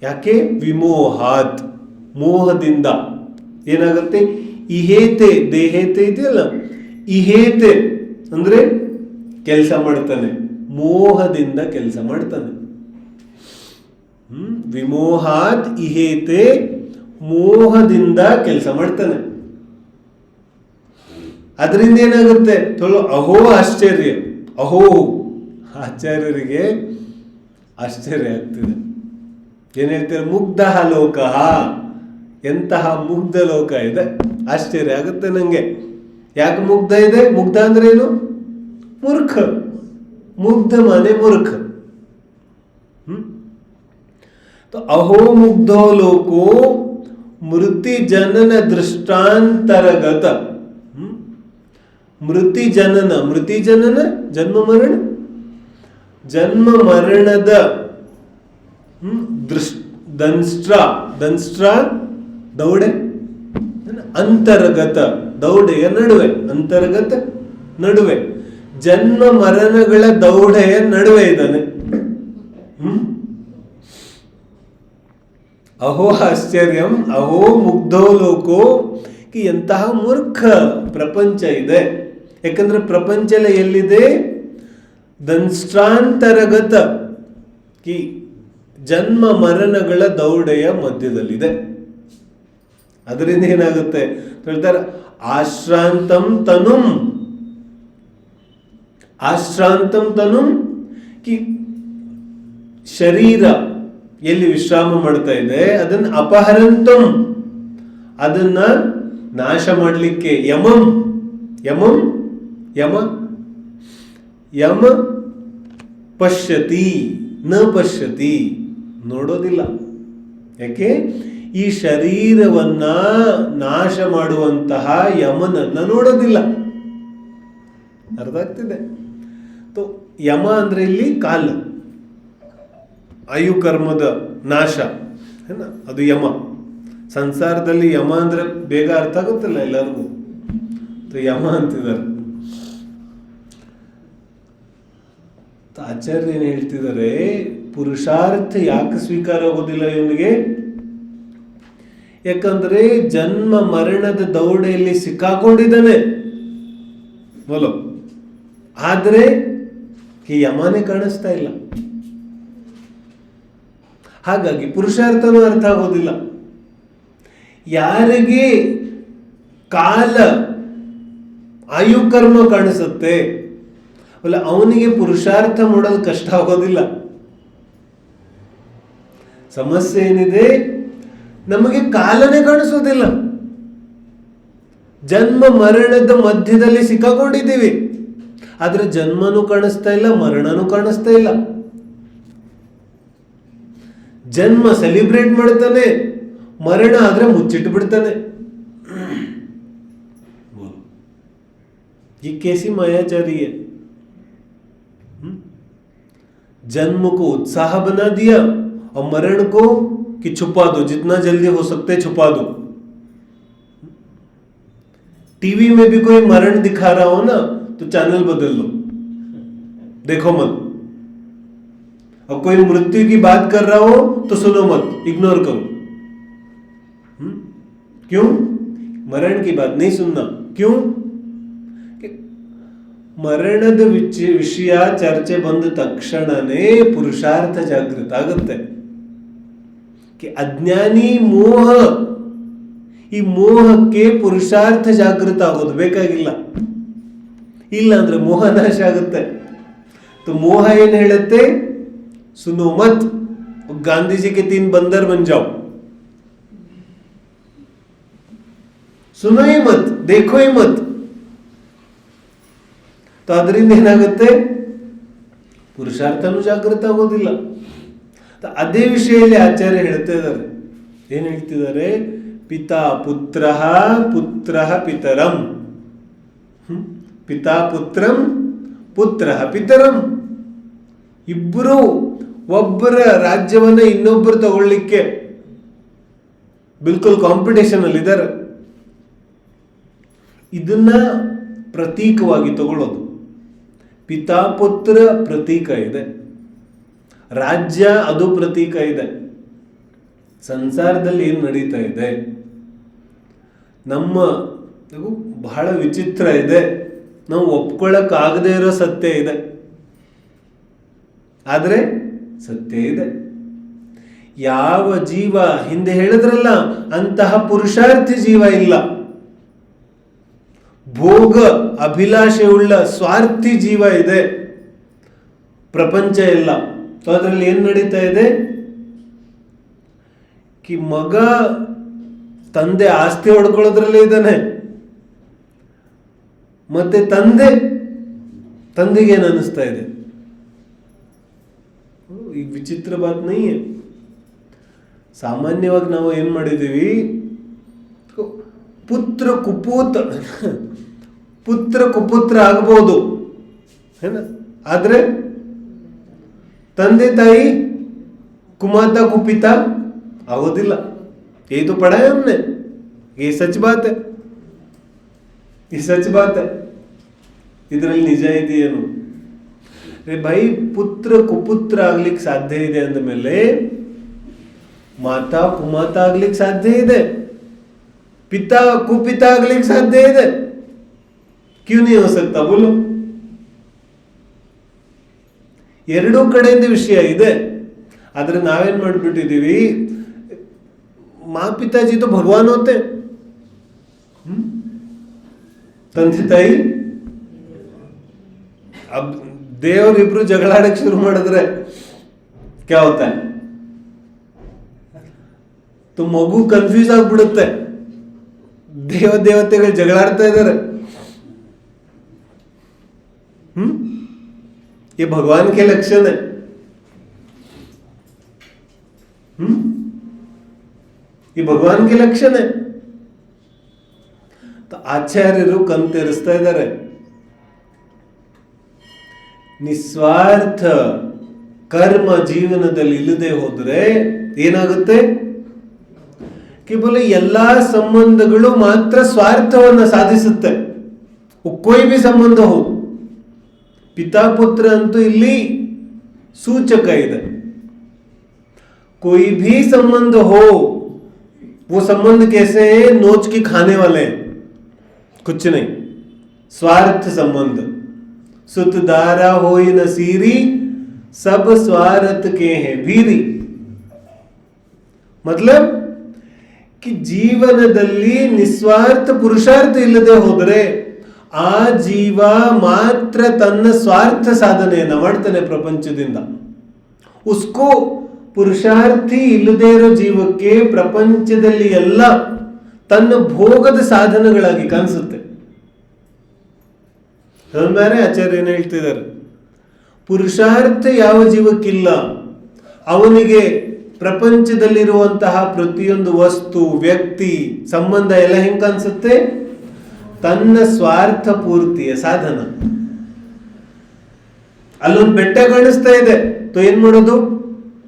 ಯಾಕೆ? ವಿಮೋಹಾತ್, ಮೋಹದಿಂದ ಏನಾಗುತ್ತೆ? ಇಹೇತೆ, ದೇಹೇತೆ ಇದೆಯಲ್ಲ, ಇಹೇತೆ ಅಂದ್ರೆ ಕೆಲಸ ಮಾಡ್ತಾನೆ, ಮೋಹದಿಂದ ಕೆಲಸ ಮಾಡ್ತಾನೆ. ವಿಮೋಹಾತ್ ಇಹೇತೆ, ಮೋಹದಿಂದ ಕೆಲಸ ಮಾಡ್ತಾನೆ. ಅದರಿಂದ ಏನಾಗುತ್ತೆ? ಅಹೋ ಆಶ್ಚರ್ಯ. ಅಹೋ, ಆಚಾರ್ಯರಿಗೆ ಆಶ್ಚರ್ಯ ಆಗ್ತಿದೆ. ಏನ್ ಹೇಳ್ತಾರೆ? ಮುಗ್ಧ ಲೋಕ, ಎಂತಹ ಮುಗ್ಧ ಲೋಕ ಇದೆ. ಆಶ್ಚರ್ಯ ಆಗುತ್ತೆ ನಂಗೆ. ಯಾಕೆ ಮುಗ್ಧ ಇದೆ? ಮುಗ್ಧ ಅಂದ್ರೆ ಏನು? ಮೂರ್ಖ. ಮುಗ್ಧ ಮನೆ ಮೂರ್ಖ. ಅಹೋ ಮುಗ್ಧೋ ಲೋಕೋ ಮೃತಿ ಜನನ ದೃಷ್ಟಾಂತರಗತ. ಮೃತಿ ಜನನ, ಮೃತಿ ಜನನ ಜನ್ಮ ಮರಣ, ಜನ್ಮ ಮರಣದ ದಂಸ್ಟ್ರ ದೌಡೆ, ಅಂತರ್ಗತ ದೌಡೆಯ ನಡುವೆ, ಅಂತರ್ಗತ ನಡುವೆ, ಜನ್ಮ ಮರಣಗಳ ದೌಡೆಯ ನಡುವೆ ಇದ್ದಾನೆ. ಅಹೋ ಆಶ್ಚರ್ಯಂ, ಅಹೋ ಮುಗ್ಧೋ ಲೋಕೋ. ಎಂತಹ ಮೂರ್ಖ ಪ್ರಪಂಚ ಇದೆ. ಯಾಕಂದ್ರೆ ಪ್ರಪಂಚ ಎಲ್ಲ ಎಲ್ಲಿದೆ? ದಂಷ್ಟ್ರಾಂತರಗತ, ಜನ್ಮ ಮರಣಗಳ ದೌಡೆಯ ಮಧ್ಯದಲ್ಲಿದೆ. ಅದರಿಂದ ಏನಾಗುತ್ತೆ ಹೇಳ್ತಾರೆ? ಆಶ್ರಾಂತಂ ತನುಂ, ಆಶ್ರಾಂತಂ ತನುಂ, ಶರೀರ ಎಲ್ಲಿ ವಿಶ್ರಾಮ ಮಾಡ್ತಾ ಇದೆ ಅದನ್ನ ಅಪಹರಂತಂ, ಅದನ್ನ ನಾಶ ಮಾಡಲಿಕ್ಕೆ ಯಮಂ ಯಮಂ ಯಮ ಯಮ ಪಶ್ಯತಿ ನ ಪಶ್ಯತಿ, ನೋಡೋದಿಲ್ಲ. ಯಾಕೆ? ಈ ಶರೀರವನ್ನ ನಾಶ ಮಾಡುವಂತಹ ಯಮನನ್ನ ನೋಡೋದಿಲ್ಲ. ಅರ್ಥ ಆಗ್ತಿದೆ? ಯಮ ಅಂದ್ರೆ ಇಲ್ಲಿ ಕಾಲ, ಆಯು ಕರ್ಮದ ನಾಶ, ಅದು ಯಮ. ಸಂಸಾರದಲ್ಲಿ ಯಮ ಅಂದ್ರೆ ಬೇಗ ಅರ್ಥ ಆಗುತ್ತಲ್ಲ ಎಲ್ಲರಿಗೂ, ಯಮ ಅಂತಿದ್ದಾರೆ. ಆಚಾರ್ಯ ಏನ್ ಹೇಳ್ತಿದ್ದಾರೆ, ಪುರುಷಾರ್ಥ ಯಾಕೆ ಸ್ವೀಕಾರ ಆಗೋದಿಲ್ಲ ಇವನಿಗೆ? ಯಾಕಂದ್ರೆ ಜನ್ಮ ಮರಣದ ದೌಡೆಯಲ್ಲಿ ಸಿಕ್ಕಾಕೊಂಡಿದ್ದಾನೆ ಬೋಲೋ, ಆದ್ರೆ ಈ ಯಮನೇ ಕಾಣಿಸ್ತಾ ಇಲ್ಲ. ಹಾಗಾಗಿ ಪುರುಷಾರ್ಥನೂ ಅರ್ಥ ಆಗೋದಿಲ್ಲ. ಯಾರಿಗೆ ಕಾಲ ಆಯುಕರ್ಮ ಕಾಣಿಸುತ್ತೆ ಅಲ್ಲ, ಅವನಿಗೆ ಪುರುಷಾರ್ಥ ಮಾಡೋದು ಕಷ್ಟ ಆಗೋದಿಲ್ಲ. ಸಮಸ್ಯೆ ಏನಿದೆ, ನಮಗೆ ಕಾಲನೇ ಕಾಣಿಸೋದಿಲ್ಲ. ಜನ್ಮ ಮರಣದ ಮಧ್ಯದಲ್ಲಿ ಸಿಕ್ಕಾಕೊಂಡಿದ್ದೀವಿ, ಆದ್ರೆ ಜನ್ಮನೂ ಕಾಣಿಸ್ತಾ ಇಲ್ಲ, ಮರಣನೂ ಕಾಣಿಸ್ತಾ ಇಲ್ಲ. ಜನ್ಮ ಸೆಲಿಬ್ರೇಟ್ ಮಾಡ್ತಾನೆ, ಮರಣ ಆದ್ರೆ ಮುಚ್ಚಿಟ್ಟು ಬಿಡ್ತಾನೆ. ये कैसी मायाचारी है? जन्म को उत्साह बना दिया और मरण को कि छुपा दो, जितना जल्दी हो सकते छुपा दो. टीवी में भी कोई मरण दिखा रहा हो ना तो चैनल बदल लो, देखो मत. और कोई मृत्यु की बात कर रहा हो तो सुनो मत, इग्नोर करो. क्यों? मरण की बात नहीं सुनना. क्यों? ಮರಣದ ವಿಷಯ ಚರ್ಚೆ ಬಂದ ತಕ್ಷಣನೇ ಪುರುಷಾರ್ಥ ಜಾಗೃತ ಆಗುತ್ತೆ. ಅಜ್ಞಾನಿ ಮೋಹ, ಈ ಮೋಹಕ್ಕೆ ಪುರುಷಾರ್ಥ ಜಾಗೃತ ಆಗೋದು ಬೇಕಾಗಿಲ್ಲ. ಇಲ್ಲ ಅಂದ್ರೆ ಮೋಹ ನಾಶ ಆಗುತ್ತೆ. ಮೋಹ ಏನ್ ಹೇಳುತ್ತೆ, ಸುನೋ ಮತ್, ಗಾಂಧೀಜಿಗೆ 3 बंदर बन जाओ, ಸುನೋ ಹಿ ಮತ್, ದೇಖೋ ಹಿ ಮತ್. ಅದರಿಂದ ಏನಾಗುತ್ತೆ, ಪುರುಷಾರ್ಥನೂ ಜಾಗೃತ ಆಗೋದಿಲ್ಲ. ಅದೇ ವಿಷಯದಲ್ಲಿ ಆಚಾರ್ಯ ಹೇಳ್ತಾ ಇದ್ದಾರೆ. ಏನ್ ಹೇಳ್ತಿದ್ದಾರೆ? ಪಿತಾ ಪುತ್ರ, ಪುತ್ರ ಪಿತರಂ, ಪಿತಾ ಪುತ್ರಂ, ಪುತ್ರ ಪಿತರಂ. ಇಬ್ಬರು ಒಬ್ಬರ ರಾಜ್ಯವನ್ನ ಇನ್ನೊಬ್ಬರು ತಗೊಳ್ಳಿಕ್ಕೆ ಬಿಲ್ಕುಲ್ ಕಾಂಪಿಟೇಷನ್ ಅಲ್ಲಿ ಇದ್ದಾರೆ. ಇದನ್ನ ಪ್ರತೀಕವಾಗಿ ತಗೊಳ್ಳೋದು. ಪಿತಾ ಪುತ್ರ ಪ್ರತೀಕ ಇದೆ, ರಾಜ್ಯ ಅದು ಪ್ರತೀಕ ಇದೆ. ಸಂಸಾರದಲ್ಲಿ ಏನು ನಡೀತಾ ಇದೆ, ನಮ್ಮ ಬಹಳ ವಿಚಿತ್ರ ಇದೆ. ನಾವು ಒಪ್ಕೊಳ್ಳಕ್ ಆಗದೆ ಇರೋ ಸತ್ಯ ಇದೆ, ಆದ್ರೆ ಸತ್ಯ ಇದೆ. ಯಾವ ಜೀವ ಹಿಂದೆ ಹೇಳಿದ್ರಲ್ಲ ಅಂತಹ ಪುರುಷಾರ್ಥಿ ಜೀವ ಇಲ್ಲ. ಭೋಗ ಅಭಿಲಾಷೆ ಉಳ್ಳ ಸ್ವಾರ್ಥಿ ಜೀವ ಇದೆ ಪ್ರಪಂಚ ಎಲ್ಲ. ಅದರಲ್ಲಿ ಏನ್ ನಡೀತಾ ಇದೆ, ಕಿ ಮಗ ತಂದೆ ಆಸ್ತಿ ಹೊಡ್ಕೊಳ್ಳೋದ್ರಲ್ಲೇ ಇದ್ದಾನೆ, ಮತ್ತೆ ತಂದೆಗೆ ಏನ್ ಅನಿಸ್ತಾ ಇದೆ. ಈ ವಿಚಿತ್ರ ಬಾತ್ ನೈ. ಸಾಮಾನ್ಯವಾಗಿ ನಾವು ಏನ್ ಮಾಡಿದೀವಿ, ಪುತ್ರ ಕುಪುತ್ರ ಆಗಬಹುದು, ಆದ್ರೆ ತಂದೆ ತಾಯಿ ಕುಮಾತ ಕುಪಿತ ಆಗೋದಿಲ್ಲ. ये तो पढ़ा है हमने, ये सच बात है, ये सच बात है. ಇದರಲ್ಲಿ ನಿಜ ಇದೆಯೇನು? ಬೈ ಪುತ್ರ ಕುಪುತ್ರ ಆಗ್ಲಿಕ್ಕೆ ಸಾಧ್ಯ ಇದೆ ಅಂದ ಮೇಲೆ ಮಾತಾ ಕುಮಾತ ಆಗ್ಲಿಕ್ಕೆ ಸಾಧ್ಯ ಇದೆ, ಪಿತಾ ಕುಪಿತ ಆಗ್ಲಿಕ್ಕೆ ಸಾಧ್ಯ ಇದೆ. ಕ್ಯೂ ನೀ ಹೋ ಸಕ್ತಾ ಬೋಲೋ? ಎರಡೂ ಕಡೆಯಿಂದ ವಿಷಯ ಇದೆ. ಆದ್ರೆ ನಾವೇನ್ ಮಾಡ್ಬಿಟ್ಟಿದೀವಿ, ಮಾ ಪಿತಾಜಿ तो भगवान होते, ತಂದೆ ತಾಯಿ ದೇವರಿಬ್ರು ಜಗಳಾಡಕ್ ಶುರು ಮಾಡಿದ್ರೆ क्या होता है? तो ಮಗು ಕನ್ಫ್ಯೂಸ್ ಆಗ್ಬಿಡುತ್ತೆ. ದೇವತೆಗಳು ಜಗಳಾಡ್ತಾ ಇದ್ದಾರೆ. ये भगवान के लक्षण है. ये भगवान के लक्षण है. तो ಆಚಾರ್ಯರು ಕಣ್ತೆರೆಸ್ತಾ ಇದ್ದಾರೆ. ನಿಸ್ವಾರ್ಥ ಕರ್ಮ ಜೀವನದಲ್ಲಿ ಇಲ್ಲದೆ ಹೋದ್ರೆ ಏನಾಗುತ್ತೆ? ಕೇವಲ ಎಲ್ಲಾ ಸಂಬಂಧಗಳು ಮಾತ್ರ ಸ್ವಾರ್ಥವನ್ನ ಸಾಧಿಸುತ್ತೆ. कोई भी संबंध हो, पिता पुत्र ಅಂತೂ ಇಲ್ಲಿ ಸೂಚಕ ಇದೆ. कोई भी संबंध हो, वो संबंध कैसे है? नोच के खाने वाले हैं, कुछ नहीं. स्वार्थ संबंध. सुत दारा होई न सीरी, सब स्वार्थ के हैं भीरी. मतलब कि ಜೀವನದಲ್ಲಿ ನಿಸ್ವಾರ್ಥ ಪುರುಷಾರ್ಥ ಇಲ್ಲದೆ ಹೋದರೆ ಆ ಜೀವ ಮಾತ್ರ ತನ್ನ ಸ್ವಾರ್ಥ ಸಾಧನೆಯನ್ನ ಮಾಡ್ತಾನೆ ಪ್ರಪಂಚದಿಂದ. ಉಸ್ಕೋ ಪುರುಷಾರ್ಥಿ ಇಲ್ಲದೆ ಇರೋ ಜೀವಕ್ಕೆ ಪ್ರಪಂಚದಲ್ಲಿ ಎಲ್ಲ ತನ್ನ ಭೋಗದ ಸಾಧನಗಳಾಗಿ ಕಾಣಿಸುತ್ತೆ. ಬೇರೆ ಆಚಾರ್ಯ ಏನು ಹೇಳ್ತಿದ್ದಾರೆ? ಪುರುಷಾರ್ಥ ಯಾವ ಜೀವಕ್ಕಿಲ್ಲ, ಅವನಿಗೆ ಪ್ರಪಂಚದಲ್ಲಿರುವಂತಹ ಪ್ರತಿಯೊಂದು ವಸ್ತು, ವ್ಯಕ್ತಿ, ಸಂಬಂಧ ಎಲ್ಲ ಹೆಂಗ್ ಕಾಣಿಸುತ್ತೆ? ತನ್ನ ಸ್ವಾರ್ಥ ಪೂರ್ತಿಯ ಸಾಧನ. ಅಲ್ಲೊಂದು ಬೆಟ್ಟ ಕಾಣಿಸ್ತಾ ಇದೆ, ತೋ ಏನ್ ಮಾಡೋದು?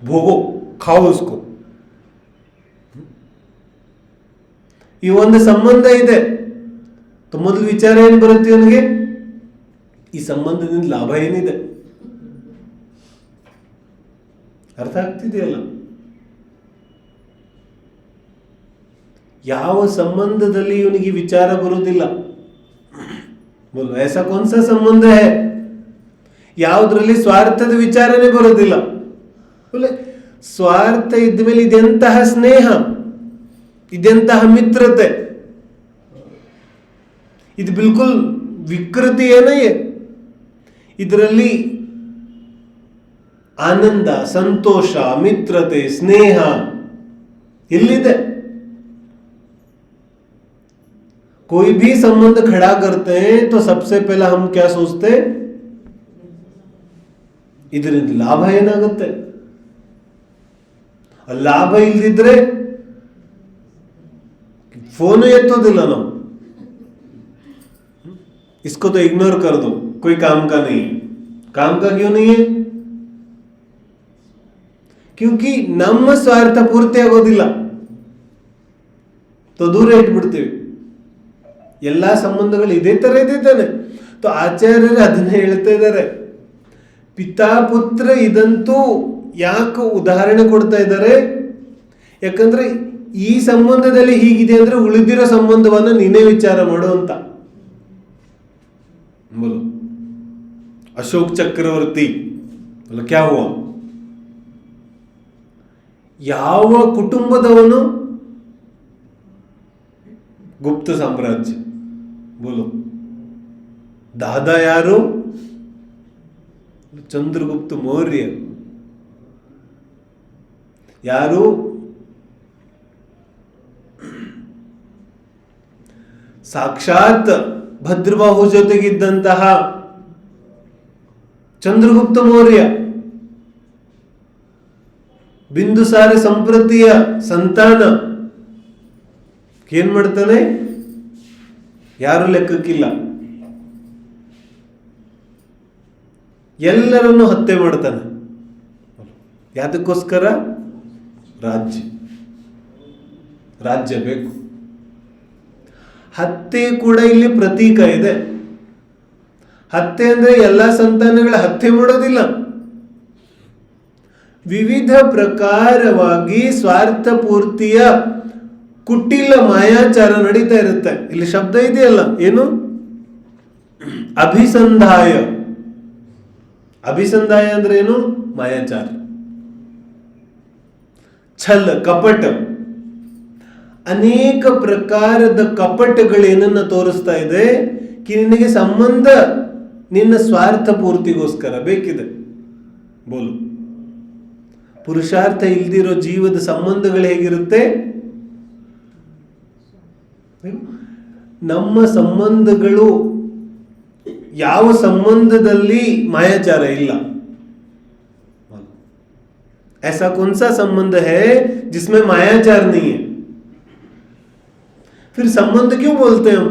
ಭೋಗೋ, ಖಾओ उसको. ಈ ಒಂದು ಸಂಬಂಧ ಇದೆ, ಮೊದಲು ವಿಚಾರ ಏನ್ ಬರುತ್ತೆ ಅವನಿಗೆ? ಈ ಸಂಬಂಧದಿಂದ ಲಾಭ ಏನಿದೆ? ಅರ್ಥ ಆಗ್ತಿದೆಯಲ್ಲ? ಯಾವ ಸಂಬಂಧದಲ್ಲಿ ಇವನಿಗೆ ವಿಚಾರ ಬರುವುದಿಲ್ಲ? ಬೋಲೋ ऐसा कौन सा संबंध है ಯಾವುದರಲ್ಲಿ ಸ್ವಾರ್ಥದ ವಿಚಾರನೆ ಬರೋದಿಲ್ಲ? ಸ್ವಾರ್ಥ ಇದ್ಮೇಲೆ ಇದೆಂತಹ ಸ್ನೇಹ, ಇದೆಂತಹ ಮಿತ್ರತೆ, ಇದು ಬಿಲ್ಕುಲ್ ವಿಕೃತಿ ಏನೇ. ಇದರಲ್ಲಿ ಆನಂದ, ಸಂತೋಷ, ಮಿತ್ರತೆ, ಸ್ನೇಹ ಎಲ್ಲಿದೆ? कोई भी संबंध खड़ा करते हैं तो सबसे पहला हम क्या सोचते? ಇದರಿಂದ ಲಾಭ ಏನಾಗುತ್ತೆ? ಲಾಭ ಇಲ್ದಿದ್ರೆ ಫೋನ್ ಎತ್ತೋದಿಲ್ಲ ನಾವು. इसको तो इग्नोर कर दो, कोई काम का नहीं है. काम का क्यों नहीं है? क्योंकि ನಮ್ಮ ಸ್ವಾರ್ಥ ಪೂರ್ತಿ ಆಗೋದಿಲ್ಲ, तो ದೂರ ಇಟ್ಬಿಡ್ತೀವಿ. ಎಲ್ಲಾ ಸಂಬಂಧಗಳು ಇದೇ ತರ ಇದ್ದಾನೆ. तो ಆಚಾರ್ಯರು ಅದನ್ನೇ ಹೇಳ್ತಾ ಇದ್ದಾರೆ. ಪಿತಾ ಪುತ್ರ ಇದಂತೂ ಯಾಕೆ ಉದಾಹರಣೆ ಕೊಡ್ತಾ ಇದ್ದಾರೆ? ಯಾಕಂದ್ರೆ ಈ ಸಂಬಂಧದಲ್ಲಿ ಹೀಗಿದೆ ಅಂದ್ರೆ ಉಳಿದಿರೋ ಸಂಬಂಧವನ್ನ ನೀನೇ ವಿಚಾರ ಮಾಡು ಅಂತ. बोलो अशोक चक्रवर्ती बोलो क्या हुआ? ಯಾವ ಕುಟುಂಬದವನು? ಗುಪ್ತ ಸಾಮ್ರಾಜ್ಯ. बोलो दादा ಯಾರು? ಚಂದ್ರಗುಪ್ತ ಮೌರ್ಯ. ಯಾರು? ಸಾಕ್ಷಾತ್ ಭದ್ರಬಾಹು ಜೊತೆಗಿದ್ದಂತಹ ಚಂದ್ರಗುಪ್ತ ಮೌರ್ಯ, ಬಿಂದುಸಾರ ಸಂಪ್ರತಿಯ ಸಂತಾನ. ಏನ್ ಮಾಡ್ತಾನೆ? ಯಾರು ಲೆಕ್ಕಕ್ಕಿಲ್ಲ. ಎಲ್ಲರನ್ನು ಹತ್ಯೆ ಮಾಡ್ತಾನೆ. ಯಾತಕ್ಕೋಸ್ಕರ? ರಾಜ್ಯ. ರಾಜ್ಯ ಬೇಕು. ಹತ್ಯೆ ಕೂಡ ಇಲ್ಲಿ ಪ್ರತೀಕ ಇದೆ. ಹತ್ಯೆ ಅಂದ್ರೆ ಎಲ್ಲಾ ಸಂತಾನಗಳ ಹತ್ಯೆ ಮಾಡೋದಿಲ್ಲ. ವಿವಿಧ ಪ್ರಕಾರವಾಗಿ ಸ್ವಾರ್ಥ ಪೂರ್ತಿಯ ಕುಟಿಲ ಮಾಯಾಚಾರ ನಡೀತಾ ಇರುತ್ತೆ. ಇಲ್ಲಿ ಶಬ್ದ ಇದೆಯಲ್ಲ, ಏನು? ಅಭಿಸಂಧಾಯ. ಅಭಿಸಂಧಾಯ ಅಂದ್ರೆ ಏನು? ಮಾಯಾಚಾರ, ಛಲ, ಕಪಟ. ಅನೇಕ ಪ್ರಕಾರದ ಕಪಟಗಳೇನನ್ನ ತೋರಿಸ್ತಾ ಇದೆ? ನಿನಗೆ ಸಂಬಂಧ ನಿನ್ನ ಸ್ವಾರ್ಥ ಪೂರ್ತಿಗೋಸ್ಕರ ಬೇಕಿದೆ. ಬೋಲು ಪುರುಷಾರ್ಥ ಇಲ್ದಿರೋ ಜೀವದ ಸಂಬಂಧಗಳು ಹೇಗಿರುತ್ತೆ? ನಮ್ಮ ಸಂಬಂಧಗಳು ಯಾವ ಸಂಬಂಧದಲ್ಲಿ ಮಾಯಾಚಾರ ಇಲ್ಲ. ऐसा कौन सा संबंध है जिसमें मायाचार नहीं है? फिर संबंध क्यों बोलते हैं हम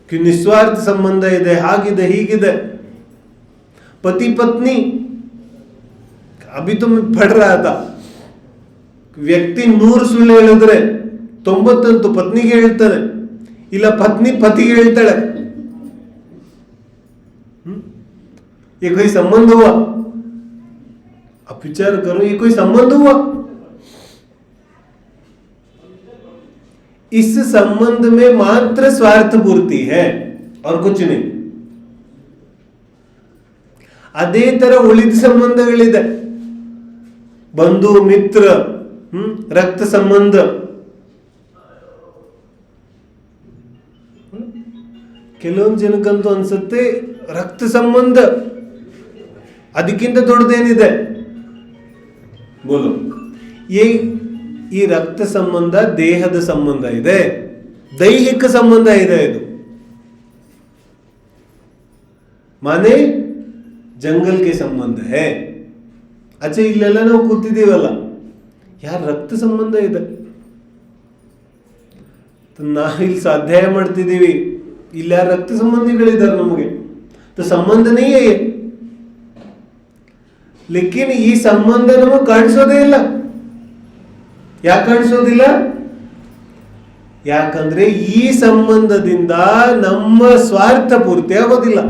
कि निस्वार्थ संबंध ಇದೆ, ಹಾಗಿದೆ, ಹೀಗಿದೆ. पति पत्नी, अभी तो मैं पढ़ रहा था, ವ್ಯಕ್ತಿ 100 ಸುಳ್ಳು ಹೇಳಿದ್ರೆ 90 ಪತ್ನಿಗೆ ಹೇಳ್ತಾನೆ, ಇಲ್ಲ ಪತ್ನಿ ಪತಿಗೆ ಹೇಳ್ತಾಳೆ. ये कोई संबंध हुआ? आप विचार करो, ये कोई संबंध हुआ? इस संबंध में मात्र स्वार्थ पूर्ति है और कुछ नहीं. ಅದೇ ತರ ಉಳಿದ ಸಂಬಂಧಗಳಿದೆ, ಬಂಧು ಮಿತ್ರ, ರಕ್ತ ಸಂಬಂಧ. ಕೆಲವೊಂದು ಜನಕ್ಕಂತೂ ಅನ್ಸುತ್ತೆ ರಕ್ತ ಸಂಬಂಧ ಅದಕ್ಕಿಂತ ದೊಡ್ಡದೇನಿದೆ. ಬೋಲು, ಈ ರಕ್ತ ಸಂಬಂಧ ದೇಹದ ಸಂಬಂಧ ಇದೆ, ದೈಹಿಕ ಸಂಬಂಧ ಇದೆ. ಇದು ಮಾನೆ जंगल के संबंध है. अच्छा, ಇಲ್ಲೆಲ್ಲ ನಾವು ಕೂತಿದ್ದೀವಲ್ಲ, ಯಾರ ರಕ್ತ ಸಂಬಂಧ ಇದೆ? ನಾವು ಇಲ್ಲಿ ಸ್ವಾಧ್ಯಾಯ ಮಾಡ್ತಿದ್ದೀವಿ, ಇಲ್ಲಿ ಯಾರ ರಕ್ತ ಸಂಬಂಧಿಗಳಿದ್ದಾರೆ ನಮಗೆ? ಸಂಬಂಧ नहीं है ये, लेकिन ಈ ಸಂಬಂಧ ನಮಗೆ ಕಾಣಿಸೋದೇ ಇಲ್ಲ. ಯಾಕೆ ಕಾಣಿಸೋದಿಲ್ಲ? ಯಾಕಂದ್ರೆ ಈ ಸಂಬಂಧದಿಂದ ನಮ್ಮ ಸ್ವಾರ್ಥ ಪೂರ್ತಿ ಆಗೋದಿಲ್ಲ,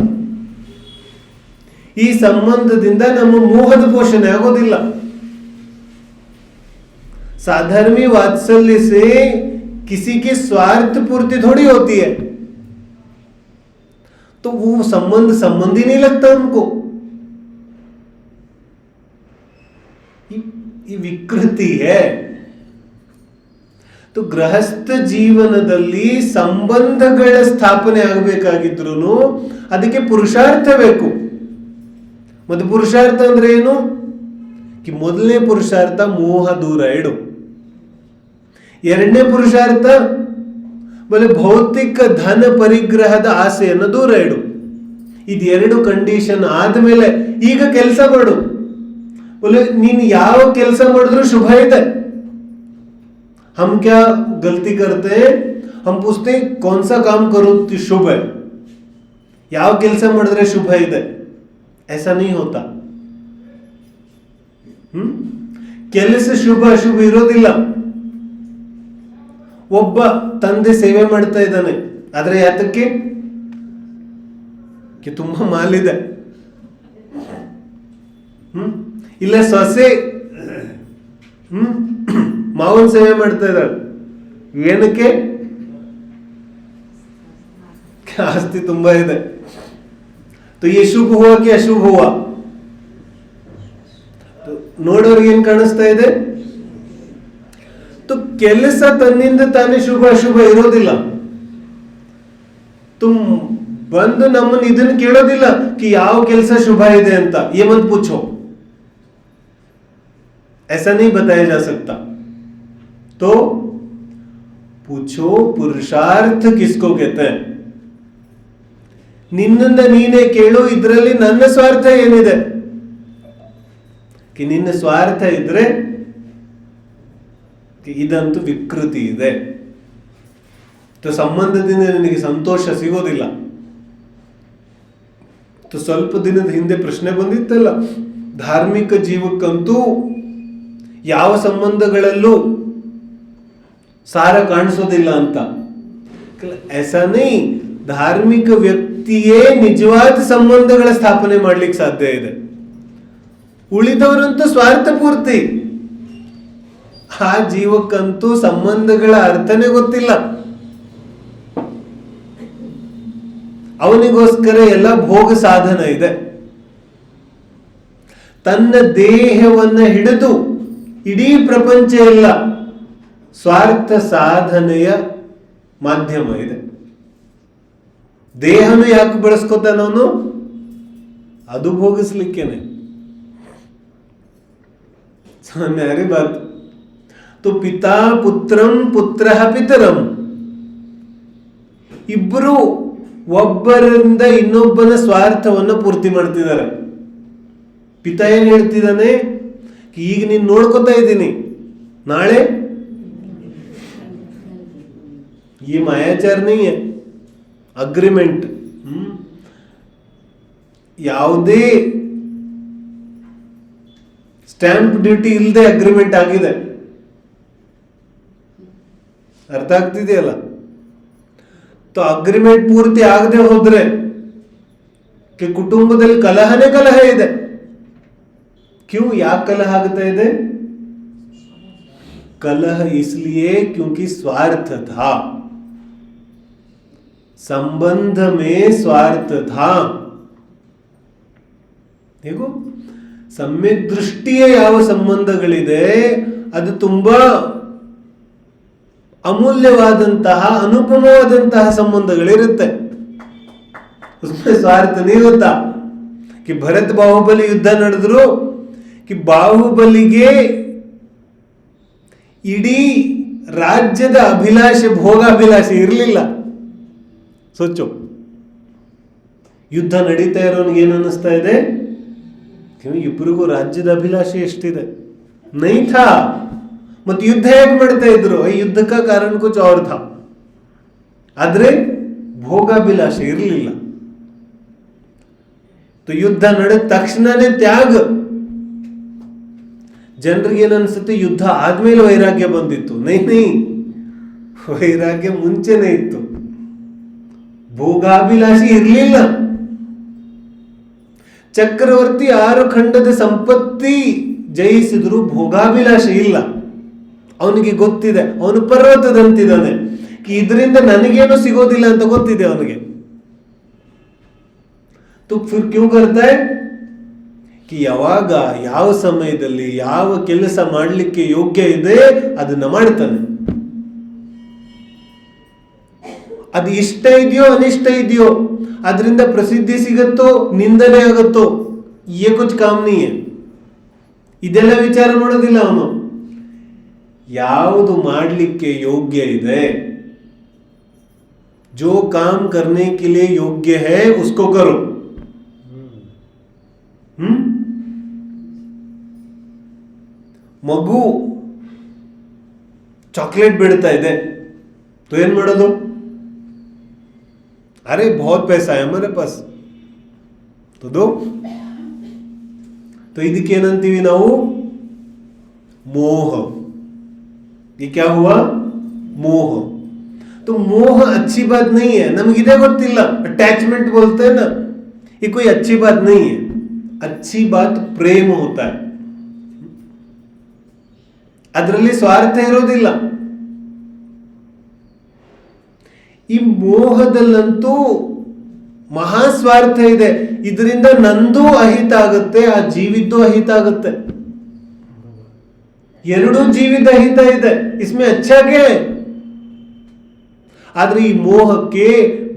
ಈ ಸಂಬಂಧದಿಂದ ನಮ್ಮ ಮೋಹದ ಪೋಷಣೆ ಆಗೋದಿಲ್ಲ. साधर्मी वात्सल्य से किसी की स्वार्थ पूर्ति थोड़ी होती है, तो वो संबंध ही नहीं लगता हमको. ये विकृति है. तो ಗೃಹಸ್ಥ ಜೀವನದಲ್ಲಿ ಸಂಬಂಧಗಳ ಸ್ಥಾಪನೆ ಆಗಬೇಕಾಗಿದ್ರು ಅದಕ್ಕೆ ಪುರುಷಾರ್ಥ ಬೇಕು. ಮತ್ತು ಪುರುಷಾರ್ಥ ಅಂದ್ರೆ ಏನು? कि ಮೊದಲನೇ ಪುರುಷಾರ್ಥ ಮೋಹ ದೂರ ಇಡು. ಎರಡನೇ ಪುರುಷಾರ್ಥ ಬಲೆ ಭೌತಿಕ ಧನ ಪರಿಗ್ರಹದ ಆಸೆಯನ್ನು ದೂರ ಇಡು. ಇದೆರಡು ಕಂಡೀಷನ್ ಆದ್ಮೇಲೆ ಈಗ ಕೆಲಸ ಮಾಡು. बोले ನೀನು ಯಾವ ಕೆಲಸ ಮಾಡಿದ್ರು ಶುಭ ಇದೆ. हम क्या गलती करते हैं, हम पूछते हैं कौन सा काम करो तो शुभ है, ಯಾವ ಕೆಲಸ ಮಾಡಿದ್ರೆ ಶುಭ ಇದೆ. ऐसा नहीं होता. ಕೆಲಸ ಶುಭ ಅಶುಭ ಇರೋದಿಲ್ಲ. ಒಬ್ಬ ತಂದೆ ಸೇವೆ ಮಾಡ್ತಾ ಇದ್ದಾನೆ, ಆದ್ರೆ ಯಾತಕ್ಕೆ? ತುಂಬಾ ಮಾಲಿದೆ. ಇಲ್ಲ ಸೊಸೆ ಮಾವನ್ ಸೇವೆ ಮಾಡ್ತಾ ಇದ್ದಾಳೆ, ಏನಕ್ಕೆ? ಆಸ್ತಿ ತುಂಬಾ ಇದೆ. तो ये शुभ हुआ कि अशुभ हुआ? तो ನೋಡೋರಿಗೆ ಏನ್ ಕಾಣಿಸ್ತಾ ಇದೆ? तो ಕೆಲಸ ತನ್ನಿಂದ ತಾನೇ ಶುಭ ಅಶುಭ ಇರೋದಿಲ್ಲ. तुम ಬಂದು ನಮ್ಮನ್ನ ಇದನ್ನ ಕೇಳೋದಿಲ್ಲ कि ಯಾವ ಕೆಲಸ ಶುಭ ಇದೆ ಅಂತ. ये मत पूछो, ऐसा नहीं बताया जा सकता. तो पूछो पुरुषार्थ किसको कहते हैं? ನಿನ್ನನ್ನ ನೀನೇ ಕೇಳು, ಇದರಲ್ಲಿ ನನ್ನ ಸ್ವಾರ್ಥ ಏನಿದೆ? ನಿನ್ನ ಸ್ವಾರ್ಥ ಇದ್ರೆ ಇದಂತೂ ವಿಕೃತಿ ಇದೆ. ಸಂಬಂಧದಿಂದ ನಿನಗೆ ಸಂತೋಷ ಸಿಗೋದಿಲ್ಲ. ಸ್ವಲ್ಪ ದಿನದ ಹಿಂದೆ ಪ್ರಶ್ನೆ ಬಂದಿತ್ತಲ್ಲ, ಧಾರ್ಮಿಕ ಜೀವಕ್ಕಂತೂ ಯಾವ ಸಂಬಂಧಗಳಲ್ಲೂ ಸಾರ ಕಾಣಿಸೋದಿಲ್ಲ ಅಂತ. ऐसा नहीं, ಧಾರ್ಮಿಕ ವ್ಯಕ್ತಿಯೇ ನಿಜವಾದ ಸಂಬಂಧಗಳ ಸ್ಥಾಪನೆ ಮಾಡ್ಲಿಕ್ಕೆ ಸಾಧ್ಯ ಇದೆ. ಉಳಿದವರಂತೂ ಸ್ವಾರ್ಥ ಪೂರ್ತಿ. ಆ ಜೀವಕ್ಕಂತೂ ಸಂಬಂಧಗಳ ಅರ್ಥನೇ ಗೊತ್ತಿಲ್ಲ. ಅವನಿಗೋಸ್ಕರ ಎಲ್ಲ ಭೋಗ ಸಾಧನ ಇದೆ. ತನ್ನ ದೇಹವನ್ನ ಹಿಡಿದು ಇಡೀ ಪ್ರಪಂಚ ಎಲ್ಲ ಸ್ವಾರ್ಥ ಸಾಧನೆಯ ಮಾಧ್ಯಮ ಇದೆ. ದೇಹನು ಯಾಕೆ ಬಳಸ್ಕೊತಾನವನು? ಅದು ಭೋಗಿಸ್ಲಿಕ್ಕೇನೆ. सामान्य बात. तो ಪಿತಾ ಪುತ್ರಂ ಪುತ್ರ ಪಿತರಂ, ಇಬ್ಬರು ಒಬ್ಬರಿಂದ ಇನ್ನೊಬ್ಬನ ಸ್ವಾರ್ಥವನ್ನು ಪೂರ್ತಿ ಮಾಡ್ತಿದ್ದಾರೆ. ಪಿತ ಏನ್ ಹೇಳ್ತಿದ್ದಾನೆ, ಈಗ ನೀನ್ ನೋಡ್ಕೊತಾ ಇದ್ದೀನಿ, ನಾಳೆ ಈ ಮಾಯಾಚಾರ नहीं है, ಅಗ್ರಿಮೆಂಟ್. ಯಾವುದೇ ಸ್ಟ್ಯಾಂಪ್ ಡ್ಯೂಟಿ ಇಲ್ಲದೆ ಅಗ್ರಿಮೆಂಟ್ ಆಗಿದೆ. ಅರ್ಥ ಆಗ್ತಿದೆಯಲ್ಲ? तो ಅಗ್ರಿಮೆಂಟ್ ಪೂರ್ತಿ ಆಗದೆ ಹೋದ್ರೆ ಕುಟುಂಬದಲ್ಲಿ ಕಲಹನೇ ಕಲಹ ಇದೆ. क्यों? ಯಾಕೆ ಕಲಹ ಆಗ್ತಾ ಇದೆ? कलह इसलिए क्योंकि स्वार्थ था, संबंध में स्वार्थ था. ಹೇಗೋ ಸಮ್ಯಕ್ ದೃಷ್ಟಿಯ ಯಾವ ಸಂಬಂಧಗಳಿದೆ ಅದು ತುಂಬಾ ಅಮೂಲ್ಯವಾದಂತಹ ಅನುಪಮವಾದಂತಹ ಸಂಬಂಧಗಳಿರುತ್ತೆ. ಸ್ವಾರ್ಥ नहीं होता कि ಭರತ್ ಬಾಹುಬಲಿ ಯುದ್ಧ ನಡೆದ್ರು कि ಬಾಹುಬಲಿಗೆ ಇಡೀ ರಾಜ್ಯದ ಅಭಿಲಾಷೆ ಭೋಗಾಭಿಲಾಷೆ ಇರಲಿಲ್ಲ. ಸೋಚು, ಯುದ್ಧ ನಡೀತಾ ಇರೋನಿಗೆ ಏನು ಅನ್ನಿಸ್ತಾ ಇದೆ, ಇಬ್ಬರಿಗೂ ರಾಜ್ಯದ ಅಭಿಲಾಷೆ ಎಷ್ಟಿದೆ. नहीं था. ಮತ್ತೆ ಯುದ್ಧ ಹೇಗೆ ಮಾಡ್ತಾ ಇದ್ರು? ಈ ಯುದ್ಧಕ್ಕ ಕಾರಣ ಕುछ और था, ಆದ್ರೆ ಭೋಗಾಭಿಲಾಷೆ ಇರಲಿಲ್ಲ. तो ಯುದ್ಧ ನಡೆದ ತಕ್ಷಣನೇ ತ್ಯಾಗ. ಜನರಿಗೆ ಏನನ್ಸುತ್ತೆ, ಯುದ್ಧ ಆದ್ಮೇಲೆ ವೈರಾಗ್ಯ ಬಂದಿತ್ತು. ನೈ, ವೈರಾಗ್ಯ ಮುಂಚೆನೇ ಇತ್ತು. ಭೋಗಾಭಿಲಾಷೆ ಇರಲಿಲ್ಲ. ಚಕ್ರವರ್ತಿ 6 ಖಂಡದ ಸಂಪತ್ತಿ ಜಯಿಸಿದ್ರು ಭೋಗಾಭಿಲಾಷೆ ಇಲ್ಲ. ಅವನಿಗೆ ಗೊತ್ತಿದೆ, ಅವನು ಪರ್ವತದಂತಿದ್ದಾನೆ, ಇದರಿಂದ ನನಗೇನು ಸಿಗೋದಿಲ್ಲ ಅಂತ ಗೊತ್ತಿದೆ ಅವನಿಗೆ. तो फिर क्यों करता है कि ಯಾವಾಗ ಯಾವ ಸಮಯದಲ್ಲಿ ಯಾವ ಕೆಲಸ ಮಾಡಲಿಕ್ಕೆ ಯೋಗ್ಯ ಇದೆ ಅದನ್ನ ಮಾಡ್ತಾನೆ. ಅದು ಇಷ್ಟ ಇದೆಯೋ ಅನಿಷ್ಟ ಇದೆಯೋ, ಅದರಿಂದ ಪ್ರಸಿದ್ಧಿ ಸಿಗತ್ತೋ ನಿಂದನೆ ಆಗತ್ತೋ, ये कुछ काम नहीं है. ಇದೆಲ್ಲ ವಿಚಾರ ಮಾಡೋದಿಲ್ಲ ಅವನು. ಯಾವುದು ಮಾಡಲಿಕ್ಕೆ ಯೋಗ್ಯ ಇದೆ, जो काम करने के लिए योग्य है उसको करो. ಮಗು ಚಾಕ್ಲೇಟ್ ಬಿಡ್ತಾ ಇದೆ, तो ಏನ್ ಮಾಡೋದು? अरे बहुत पैसा है हमारे पास, तो दो. तो ಇದಕ್ಕೇನಂತೀವಿ ನಾವು? मोह. ये क्या हुआ? मोह. तो मोह अच्छी बात नहीं है. ನಮಗಿದೆ ಗೊತ್ತಿಲ್ಲ, अटैचमेंट बोलते हैं ना, ये कोई अच्छी बात नहीं है. अच्छी बात प्रेम होता है, ಅದರಲ್ಲಿ ಸ್ವಾರ್ಥ ಇರೋದಿಲ್ಲ. ಈ ಮೋಹದಲ್ಲಂತೂ ಮಹಾಸ್ವಾರ್ಥ ಇದೆ. ಇದರಿಂದ ನಂದು ಅಹಿತ ಆಗುತ್ತೆ, ಆ ಜೀವಿದ್ದು ಅಹಿತ ಆಗುತ್ತೆ. ಎರಡೂ ಜೀವಿದ ಅಹಿತ ಇದೆ. ಇಸ್ಮೆ ಅಚ್ಚಾ ಕೆ? ಆದ್ರೆ ಈ ಮೋಹಕ್ಕೆ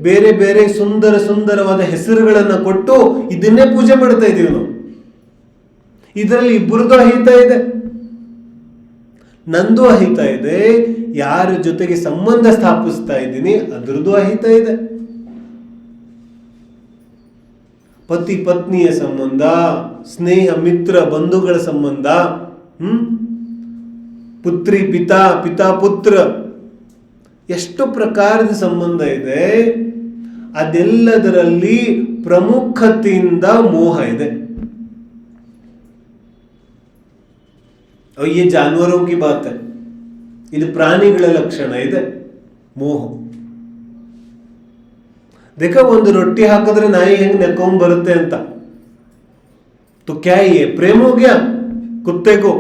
ಬೇರೆ ಬೇರೆ ಸುಂದರ ಸುಂದರವಾದ ಹೆಸರುಗಳನ್ನ ಕೊಟ್ಟು ಇದನ್ನೇ ಪೂಜೆ ಮಾಡ್ತಾ ಇದೀವಿ ನಾವು. ಇದರಲ್ಲಿ ಇಬ್ಬರದು ಅಹಿತ ಇದೆ, ನಂದು ಅಹಿತ ಇದೆ. ಯಾರ ಜೊತೆಗೆ ಸಂಬಂಧ ಸ್ಥಾಪಿಸ್ತಾ ಇದ್ದೀನಿ ಅದರದ್ದು ಅಹಿತ ಇದೆ. ಪತಿ ಪತ್ನಿಯ ಸಂಬಂಧ, ಸ್ನೇಹ ಮಿತ್ರ ಬಂಧುಗಳ ಸಂಬಂಧ, ಪುತ್ರಿ ಪಿತಾ, ಪಿತಾ ಪುತ್ರ, ಎಷ್ಟು ಪ್ರಕಾರದ ಸಂಬಂಧ ಇದೆ. ಅದೆಲ್ಲದರಲ್ಲಿ ಪ್ರಮುಖತೆಯಿಂದ ಮೋಹ ಇದೆ. और ये जानवरों की बात है, ಇದು ಪ್ರಾಣಿಗಳ ಲಕ್ಷಣ ಇದೆ ಮೋಹ. ದೇಖ, ಒಂದು ರೊಟ್ಟಿ ಹಾಕಿದ್ರೆ ನಾಯಿ ಹೆಂಗ್ ನೆಕ್ಕೊಂಡ್ ಬರುತ್ತೆ ಅಂತ. तो क्या ये प्रेम हो गया? कुत्ते को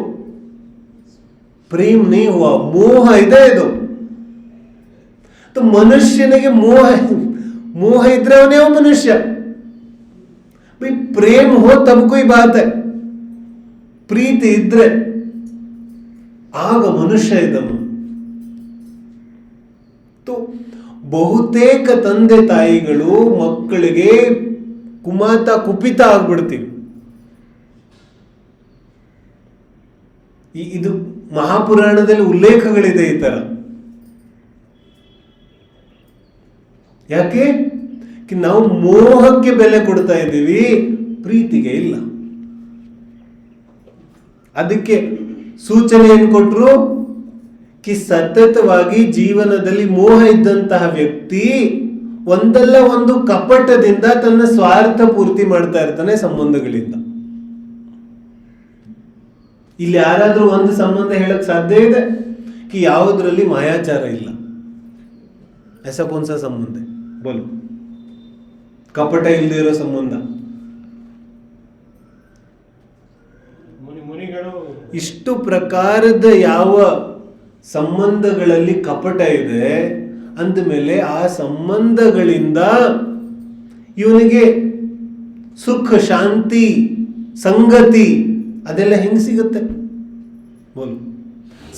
प्रेम नहीं हुआ, मोह ಇದೆ ಇದು. तो ಮನುಷ್ಯನಿಗೆ ಮೋಹ ಇದ್ರೆ ಅವನೇ ಮನುಷ್ಯ. भाई प्रेम हो तब कोई बात है, ಪ್ರೀತಿ ಇದ್ರೆ ಆಗ ಮನುಷ್ಯ ಇದ್ದನು. ಬಹುತೇಕ ತಂದೆ ತಾಯಿಗಳು ಮಕ್ಕಳಿಗೆ ಕುಪಿತ ಆಗ್ಬಿಡ್ತೀವಿ. ಇದು ಮಹಾಪುರಾಣದಲ್ಲಿ ಉಲ್ಲೇಖಗಳಿದೆ ಈ ತರ. ಯಾಕೆ ನಾವು ಮೋಹಕ್ಕೆ ಬೆಲೆ ಕೊಡ್ತಾ ಇದ್ದೀವಿ, ಪ್ರೀತಿಗೆ ಇಲ್ಲ. ಅದಕ್ಕೆ ಸೂಚನೆ ಏನು ಕೊಟ್ರು? ಸತತವಾಗಿ ಜೀವನದಲ್ಲಿ ಮೋಹ ಇದ್ದಂತಹ ವ್ಯಕ್ತಿ ಒಂದಲ್ಲ ಒಂದು ಕಪಟದಿಂದ ತನ್ನ ಸ್ವಾರ್ಥ ಪೂರ್ತಿ ಮಾಡ್ತಾ ಇರ್ತಾನೆ ಸಂಬಂಧಗಳಿಂದ. ಇಲ್ಲಿ ಯಾರಾದ್ರೂ ಒಂದು ಸಂಬಂಧ ಹೇಳಕ್ ಸಾಧ್ಯ ಇದೆ ಯಾವುದ್ರಲ್ಲಿ ಮಾಯಾಚಾರ ಇಲ್ಲ? ऐसा कौन सा संबंध है बोलो? ಕಪಟ ಇಲ್ಲದೆ ಇರೋ ಸಂಬಂಧ. ಇಷ್ಟು ಪ್ರಕಾರದ ಯಾವ ಸಂಬಂಧಗಳಲ್ಲಿ ಕಪಟ ಇದೆ ಅಂದಮೇಲೆ ಆ ಸಂಬಂಧಗಳಿಂದ ಇವನಿಗೆ ಸುಖ, ಶಾಂತಿ, ಸಂಗತಿ ಅದೆಲ್ಲ ಹೆಂಗ್ ಸಿಗುತ್ತೆ ಬೋಲು?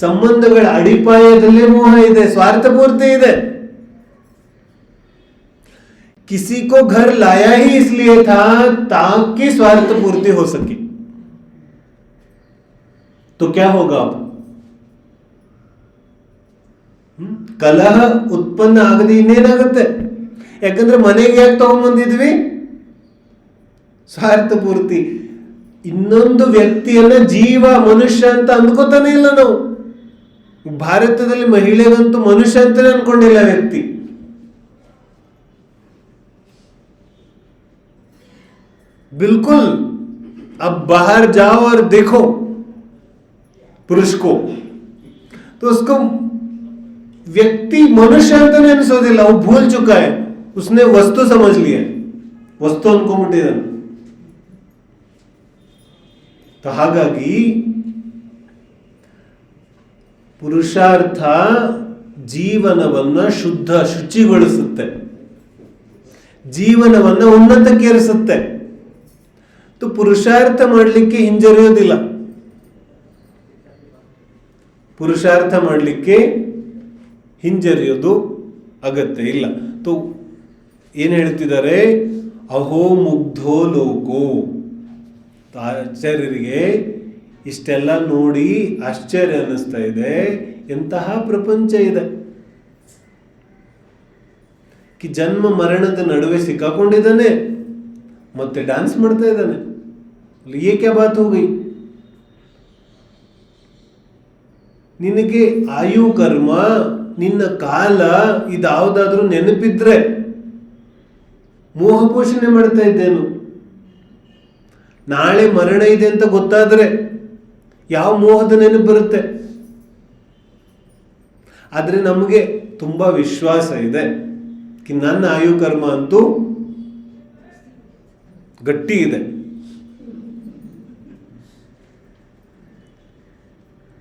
ಸಂಬಂಧಗಳ ಅಡಿಪಾಯದಲ್ಲೇ ಮೋಹ ಇದೆ, ಸ್ವಾರ್ಥಪೂರ್ತಿ ಇದೆ. किसी को घर लाया ही इसलिए था ताकि स्वार्थ पूर्ति हो सके. तो क्या होगा अब? ಕಲಹ ಉತ್ಪನ್ನ ಆಗದೆ ಇನ್ನೇನಾಗುತ್ತೆ? ಯಾಕಂದ್ರೆ ಮನೆಗೆ ಯಾಕೆ ತಗೊಂಡ್ಬಂದಿದ್ವಿ? ಸ್ವಾರ್ಥ ಪೂರ್ತಿ. ಇನ್ನೊಂದು ವ್ಯಕ್ತಿಯನ್ನ ಜೀವ, ಮನುಷ್ಯ ಅಂತ ಅಂದ್ಕೋತಾನೆ ಇಲ್ಲ ನಾವು. ಭಾರತದಲ್ಲಿ ಮಹಿಳೆಗಂತೂ ಮನುಷ್ಯ ಅಂತಾನೆ ಅನ್ಕೊಂಡಿಲ್ಲ ವ್ಯಕ್ತಿ. बिल्कुल. अब बाहर जाओ और देखो पुरुष को, तो उसको व्यक्ति मनुष्य अंताने अनिसोदिಲ್ಲ. वो भूल चुका है, उसने वस्तु समझ लिया, वस्तु ಅನ್ಕೊಂಡ್ಬಿಟ್ಟಿದ್ದಾನೆ. ಹಾಗಾಗಿ ಪುರುಷಾರ್ಥ ಜೀವನವನ್ನ ಶುದ್ಧ, ಶುಚಿಗೊಳಿಸುತ್ತೆ, ಜೀವನವನ್ನ ಉನ್ನತಕ್ಕೇರಿಸುತ್ತೆ. ಪುರುಷಾರ್ಥ ಮಾಡಲಿಕ್ಕೆ ಹಿಂಜರಿಯೋದಿಲ್ಲ, ಪುರುಷಾರ್ಥ ಮಾಡಲಿಕ್ಕೆ ಹಿಂಜರಿಯೋದು ಅಗತ್ಯ ಇಲ್ಲ. ತೋ ಏನ್ ಹೇಳ್ತಿದ್ದಾರೆ? ಅಹೋ ಮುಗ್ಧೋ ಲೋಕೋ. ಆಚಾರ್ಯರಿಗೆ ಇಷ್ಟೆಲ್ಲ ನೋಡಿ ಆಶ್ಚರ್ಯ ಅನ್ನಿಸ್ತಾ ಇದೆ. ಎಂತಹ ಪ್ರಪಂಚ ಇದೆ ಜನ್ಮ ಮರಣದ ನಡುವೆ ಸಿಕ್ಕಾಕೊಂಡಿದ್ದಾನೆ, ಮತ್ತೆ ಡ್ಯಾನ್ಸ್ ಮಾಡ್ತಾ ಇದ್ದಾನೆ. ये क्या बात हो गई? ನಿನಗೆ ಆಯು, ಕರ್ಮ, ನಿನ್ನ ಕಾಲ ಇದಾವುದಾದ್ರೂ ನೆನಪಿದ್ರೆ ಮೋಹ ಪೋಷಣೆ ಮಾಡ್ತಾ ಇದ್ದೇನು? ನಾಳೆ ಮರಣ ಇದೆ ಅಂತ ಗೊತ್ತಾದ್ರೆ ಯಾವ ಮೋಹದ ನೆನಪು ಬರುತ್ತೆ? ಆದ್ರೆ ನಮಗೆ ತುಂಬಾ ವಿಶ್ವಾಸ ಇದೆ ನನ್ನ ಆಯು ಕರ್ಮ ಅಂತೂ ಗಟ್ಟಿ ಇದೆ.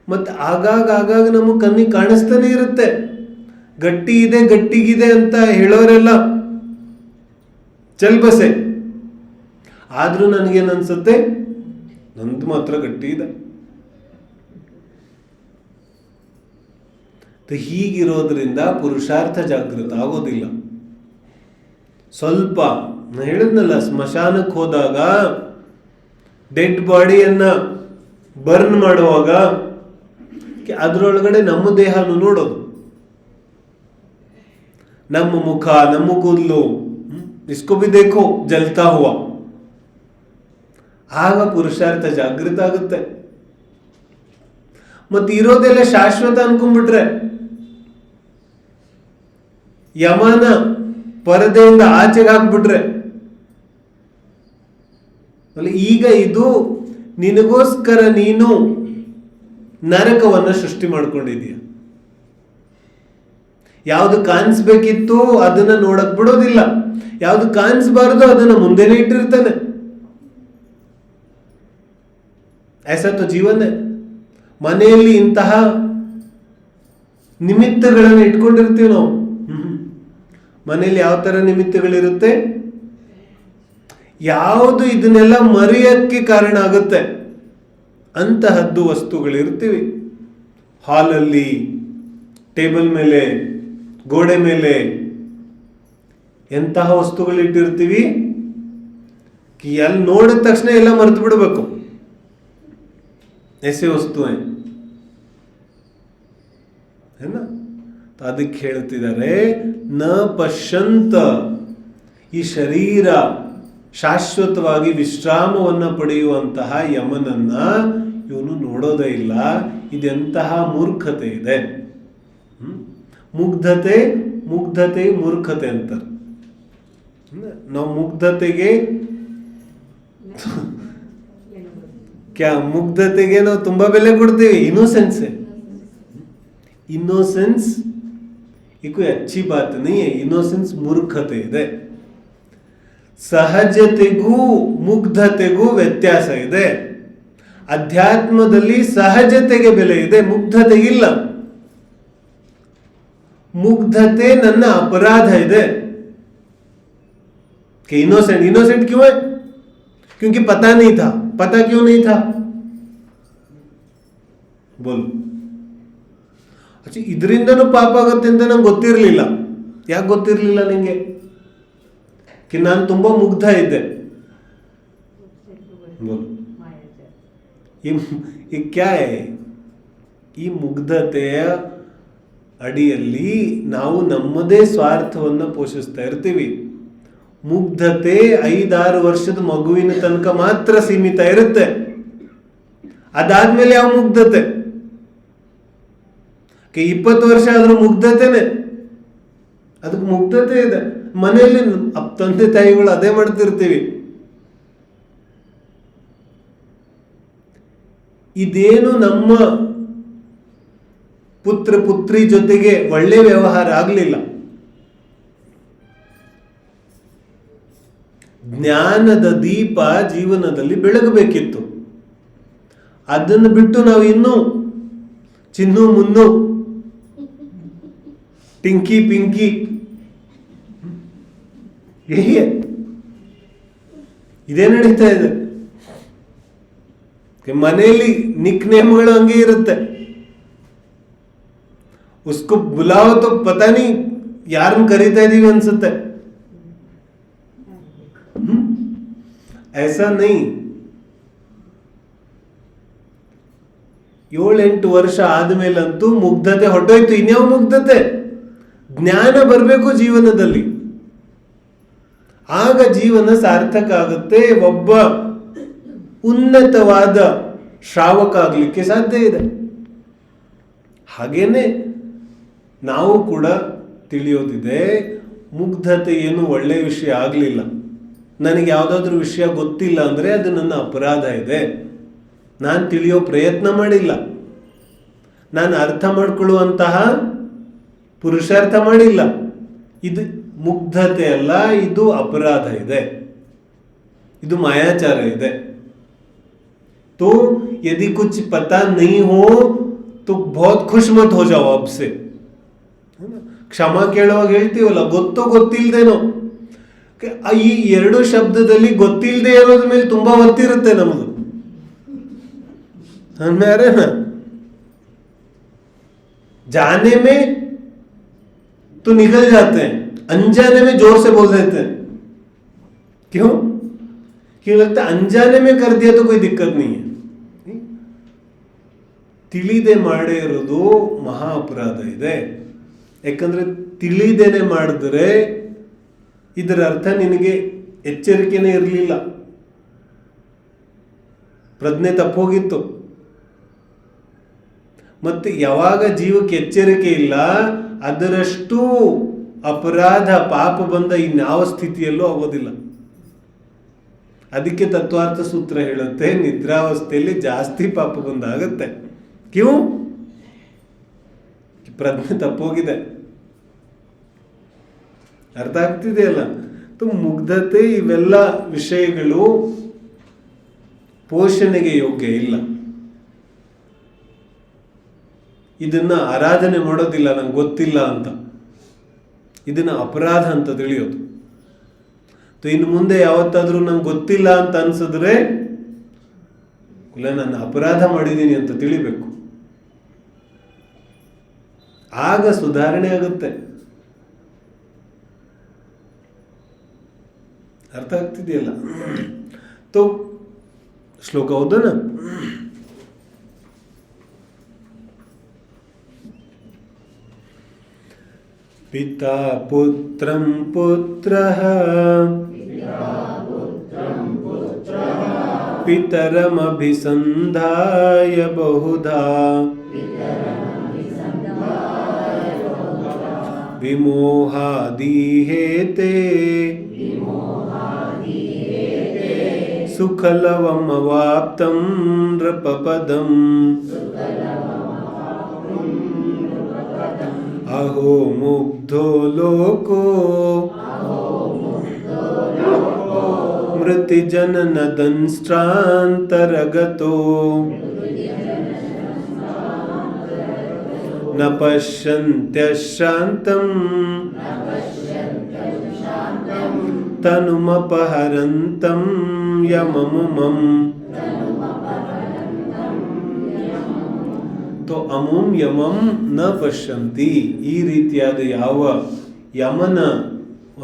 ಮತ್ತೆ ಆಗಾಗ ನಮಗೆ ಕಣ್ಣಿಗೆ ಕಾಣಿಸ್ತಾನೆ ಇರುತ್ತೆ. ಗಟ್ಟಿ ಇದೆ, ಗಟ್ಟಿಗಿದೆ ಅಂತ ಹೇಳೋರೆಲ್ಲ ಚಲ್ಬಸೆ. ಆದ್ರೂ ನನಗೇನು ಅನ್ಸುತ್ತೆ, ನಂದು ಮಾತ್ರ ಗಟ್ಟಿ ಇದೆ. ಹೀಗಿರೋದ್ರಿಂದ ಪುರುಷಾರ್ಥ ಜಾಗೃತ ಆಗೋದಿಲ್ಲ. ಸ್ವಲ್ಪ ಹೇಳಿದ್ನಲ್ಲ, ಸ್ಮಶಾನಕ್ಕೆ ಹೋದಾಗ ಡೆಡ್ ಬಾಡಿಯನ್ನ ಬರ್ನ್ ಮಾಡುವಾಗ ಅದರೊಳಗಡೆ ನಮ್ಮ ದೇಹನು ನೋಡೋದು, ನಮ್ಮ ಮುಖ, ನಮ್ಮ ಕೂದಲು, ಇಸ್ಕೋ ಬಿ ದೇಖೋ ಜಲ್ತಾ ಹುವಾ. ಆಗ ಪುರುಷಾರ್ಥ ಜಾಗೃತ ಆಗುತ್ತೆ. ಮತ್ತೆ ಇರೋದೆಲ್ಲ ಶಾಶ್ವತ ಅನ್ಕೊಂಡ್ಬಿಟ್ರೆ, ಯಮನ ಪರದೆಯಿಂದ ಆಚೆಗೆ ಹಾಕ್ಬಿಟ್ರೆ, ಈಗ ಇದು ನಿನಗೋಸ್ಕರ ನೀನು ನರಕವನ್ನ ಸೃಷ್ಟಿ ಮಾಡ್ಕೊಂಡಿದೀಯ. ಯಾವ್ದು ಕಾಣಿಸ್ಬೇಕಿತ್ತು ಅದನ್ನ ನೋಡಕ್ ಬಿಡೋದಿಲ್ಲ, ಯಾವ್ದು ಕಾಣಿಸ್ಬಾರ್ದು ಅದನ್ನ ಮುಂದೆನೆ ಇಟ್ಟಿರ್ತಾನೆ. ऐसा तो ಜೀವನ. ಮನೆಯಲ್ಲಿ ಇಂತಹ ನಿಮಿತ್ತಗಳನ್ನು ಇಟ್ಕೊಂಡಿರ್ತೀವಿ ನಾವು. ಮನೆಯಲ್ಲಿ ಯಾವ ತರ ನಿಮಿತ್ತಗಳಿರುತ್ತೆ? ಯಾವುದು ಇದನ್ನೆಲ್ಲ ಮರೆಯಕ್ಕೆ ಕಾರಣ ಆಗುತ್ತೆ ಅಂತಹದ್ದು ವಸ್ತುಗಳಿರ್ತೀವಿ. ಹಾಲಲ್ಲಿ, ಟೇಬಲ್ ಮೇಲೆ, ಗೋಡೆ ಮೇಲೆ ಎಂತಹ ವಸ್ತುಗಳಿಟ್ಟಿರ್ತೀವಿ ಎಲ್ಲಿ ನೋಡಿದ ತಕ್ಷಣ ಎಲ್ಲ ಮರೆತು ಬಿಡಬೇಕು. ऐसे वस्तु हैं ಏನ ಅದಕ್ಕೆ ಹೇಳ್ತಿದ್ದಾರೆ, ನ ಪಶ್ಯಂತ, ಈ ಶರೀರ ಶಾಶ್ವತವಾಗಿ ವಿಶ್ರಾಮವನ್ನ ಪಡೆಯುವಂತಹ ಯಮನನ್ನ ಇವನು ನೋಡೋದೇ ಇಲ್ಲ. ಇದೆಂತಹ ಮೂರ್ಖತೆ ಇದೆ. ಮುಗ್ಧತೆ ಮೂರ್ಖತೆ ಅಂತಾರೆ. ನಾವು ಮುಗ್ಧತೆಗೆ ನಾವು ತುಂಬಾ ಬೆಲೆ ಕೊಡ್ತೀವಿ. ಇನ್ನೋಸೆನ್ಸ್ ये कोई अच्छी बात नहीं है. ಇನ್ನೋಸೆನ್ಸ್ ಮೂರ್ಖತೆ ಇದೆ. ಸಹಜತೆಗೂ ಮುಗ್ಧತೆಗೂ ವ್ಯತ್ಯಾಸ ಇದೆ. ಅಧ್ಯಾತ್ಮದಲ್ಲಿ ಸಹಜತೆಗೆ ಬೆಲೆ ಇದೆ, ಮುಗ್ಧತೆಗಿಲ್ಲ. ಮುಗ್ಧತೆ ನನ್ನ ಅಪರಾಧ ಇದೆ. इनोसेंट क्यों है? क्योंकि पता नहीं था. पता क्यों नहीं था? बोलो. अच्छा, ಇದರಿಂದನೂ ಪಾಪ ಆಗುತ್ತೆ ಅಂತ ನಂಗೆ ಗೊತ್ತಿರಲಿಲ್ಲ. ಯಾಕೆ ಗೊತ್ತಿರಲಿಲ್ಲ ನಿಂಗೆ? कि ನಾನು ತುಂಬಾ ಮುಗ್ಧ ಇದ್ದೆ. बोलो. ये क्या है? ಈ ಮುಗ್ಧತೆಯ ಅಡಿಯಲ್ಲಿ ನಾವು ನಮ್ಮದೇ ಸ್ವಾರ್ಥವನ್ನು ಪೋಷಿಸ್ತಾ ಇರ್ತೀವಿ. ಮುಗ್ಧತೆ 5-6 ವರ್ಷದ ಮಗುವಿನ ತನಕ ಮಾತ್ರ ಸೀಮಿತ ಇರುತ್ತೆ. ಅದಾದ್ಮೇಲೆ ಯಾವ ಮುಗ್ಧತೆ? 20 ವರ್ಷ ಆದ್ರೂ ಮುಗ್ಧತೆನೆ. ಅದಕ್ಕೆ ಮುಗ್ಧತೆ ಇದೆ. ಮನೆಯಲ್ಲಿ ತಂದೆ ತಾಯಿಗಳು ಅದೇ ಮಾಡ್ತಿರ್ತೀವಿ. ಇದೇನು ನಮ್ಮ ಪುತ್ರ ಪುತ್ರಿ ಜೊತೆಗೆ ಒಳ್ಳೆ ವ್ಯವಹಾರ ಆಗಲಿಲ್ಲ. ಜ್ಞಾನದ ದೀಪ ಜೀವನದಲ್ಲಿ ಬೆಳಗಬೇಕಿತ್ತು. ಅದನ್ನು ಬಿಟ್ಟು ನಾವು ಇನ್ನೂ ಚಿನ್ನು ಮುನ್ನು ಟಿಂಕಿ ಪಿಂಕಿ ಇದೇ ನಡೀತಾ ಇದೆ. ಮನೆಯಲ್ಲಿ ನಿಕ್ ನೇಮ್ಗಳು ಹಂಗೆ ಇರುತ್ತೆ. ಉಸ್ಕೋ ಬುಲಾವೋ ತೋ ಪತಾ ನೀ ಯಾರನ್ನ ಕರೀತಾ ಇದೀವಿ ಅನ್ಸುತ್ತೆ. ऐसा नहीं. 7-8 ವರ್ಷ ಆದ್ಮೇಲಂತೂ ಮುಗ್ಧತೆ ಹೊಟ್ಟೋಯ್ತು. ಇನ್ಯಾವ ಮುಗ್ಧತೆ? ಜ್ಞಾನ ಬರಬೇಕು ಜೀವನದಲ್ಲಿ. ಆಗ ಜೀವನ ಸಾರ್ಥಕ ಆಗುತ್ತೆ. ಒಬ್ಬ ಉನ್ನತವಾದ ಶ್ರಾವಕ ಆಗ್ಲಿಕ್ಕೆ ಸಾಧ್ಯ ಇದೆ. ಹಾಗೇನೆ ನಾವು ಕೂಡ ತಿಳಿಯೋದಿದೆ, ಮುಗ್ಧತೆ ಏನು ಒಳ್ಳೆ ವಿಷಯ ಆಗಲಿಲ್ಲ. ನನಗೆ ಯಾವುದಾದ್ರೂ ವಿಷಯ ಗೊತ್ತಿಲ್ಲ ಅಂದರೆ ಅದು ನನ್ನ ಅಪರಾಧ ಇದೆ. ನಾನು ತಿಳಿಯೋ ಪ್ರಯತ್ನ ಮಾಡಿಲ್ಲ, ನಾನು ಅರ್ಥ ಮಾಡ್ಕೊಳ್ಳುವಂತಹ ಪುರುಷಾರ್ಥ ಮಾಡಿಲ್ಲ. ಇದು ಮುಗ್ಧತೆ ಅಲ್ಲ, ಇದು ಅಪರಾಧ ಇದೆ, ಇದು ಮಾಯಾಚಾರ ಇದೆ. तो यदि कुछ पता नहीं हो तो बहुत खुश मत हो जाओ अब से. ಕ್ಷಮಾ ಕೇಳುವಾಗ ಹೇಳ್ತೀವಲ್ಲ, ಗೊತ್ತೋ ಗೊತ್ತಿಲ್ದೇನೋ. ಈ 2 ಶಬ್ದದಲ್ಲಿ ಗೊತ್ತಿಲ್ಲದೆ ಇರೋದ್ರ ಮೇಲೆ ತುಂಬಾ ಒತ್ತಿರುತ್ತೆ ನಮ್ಮದು. जाने में तो निकल जाते हैं, अनजाने में जोर से बोल देते हैं. क्यों लगता है अनजाने में कर दिया तो कोई दिक्कत नहीं है. ತಿಳಿದೆ ಮಾಡೇ ಇರೋದು ಮಹಾ ಅಪರಾಧ ಇದೆ. ಯಾಕಂದ್ರೆ ತಿಳಿದೇನೆ ಮಾಡಿದ್ರೆ ಇದರ ಅರ್ಥ ನಿನಗೆ ಎಚ್ಚರಿಕೆನೇ ಇರಲಿಲ್ಲ, ಪ್ರಜ್ಞೆ ತಪ್ಪೋಗಿತ್ತು. ಮತ್ತೆ ಯಾವಾಗ ಜೀವಕ್ಕೆ ಎಚ್ಚರಿಕೆ ಇಲ್ಲ, ಅದರಷ್ಟು ಅಪರಾಧ ಪಾಪ ಬಂದ ಇನ್ಯಾವ ಸ್ಥಿತಿಯಲ್ಲೂ ಆಗೋದಿಲ್ಲ. ಅದಕ್ಕೆ ತತ್ವಾರ್ಥ ಸೂತ್ರ ಹೇಳುತ್ತೆ, ನಿದ್ರಾವಸ್ಥೆಯಲ್ಲಿ ಜಾಸ್ತಿ ಪಾಪ ಬಂದಾಗತ್ತೆ. ಕ್ಯೂ? ಪ್ರಜ್ಞೆ ತಪ್ಪೋಗಿದೆ. ಅರ್ಥ ಆಗ್ತಿದೆಯಲ್ಲ? ಮುಗ್ಧತೆ ಇವೆಲ್ಲ ವಿಷಯಗಳು ಪೋಷಣೆಗೆ ಯೋಗ್ಯ ಇಲ್ಲ. ಇದನ್ನ ಆರಾಧನೆ ಮಾಡೋದಿಲ್ಲ, ನಂಗೆ ಗೊತ್ತಿಲ್ಲ ಅಂತ. ಇದನ್ನ ಅಪರಾಧ ಅಂತ ತಿಳಿಯೋದು. ಇನ್ನು ಮುಂದೆ ಯಾವತ್ತಾದ್ರೂ ನಂಗೆ ಗೊತ್ತಿಲ್ಲ ಅಂತ ಅನ್ಸಿದ್ರೆ ಇಲ್ಲ, ನಾನು ಅಪರಾಧ ಮಾಡಿದ್ದೀನಿ ಅಂತ ತಿಳಿಬೇಕು. ಆಗ ಸುಧಾರಣೆ ಆಗುತ್ತೆ. ಅರ್ಥ ಆಗ್ತಿದೆಯಲ್ಲ? तो ಶ್ಲೋಕ ಓದೋಣ. ಪಿತಾ ಪುತ್ರಂ ಪುತ್ರಃ ಪಿತರಮಭಿಸಂಧಾಯ ಬಹುಧಾ ವಿಮೋಹಾದೀಹೇತೆ ಸುಖಲವಮವಾಪ್ತಂ ನೃಪಪದಂ ಅಹೋ ಮುಗ್ಧೋ ಲೋಕೋ ಮೃತಿಜನನದಂಷ್ಟ್ರಾಂತರಗತೋ ನ ಪಶ್ಯಂತ್ಯಶ್ರಾಂತಂ ತನುಮಪಹರಂತಂ ಯಮಮುಮಂ. ತೋ ಅಮುಂ ಯಮಂ ನ ಪಶ್ಯಂತಿ. ಈ ರೀತಿಯಾದ ಯಾವ ಯಮನ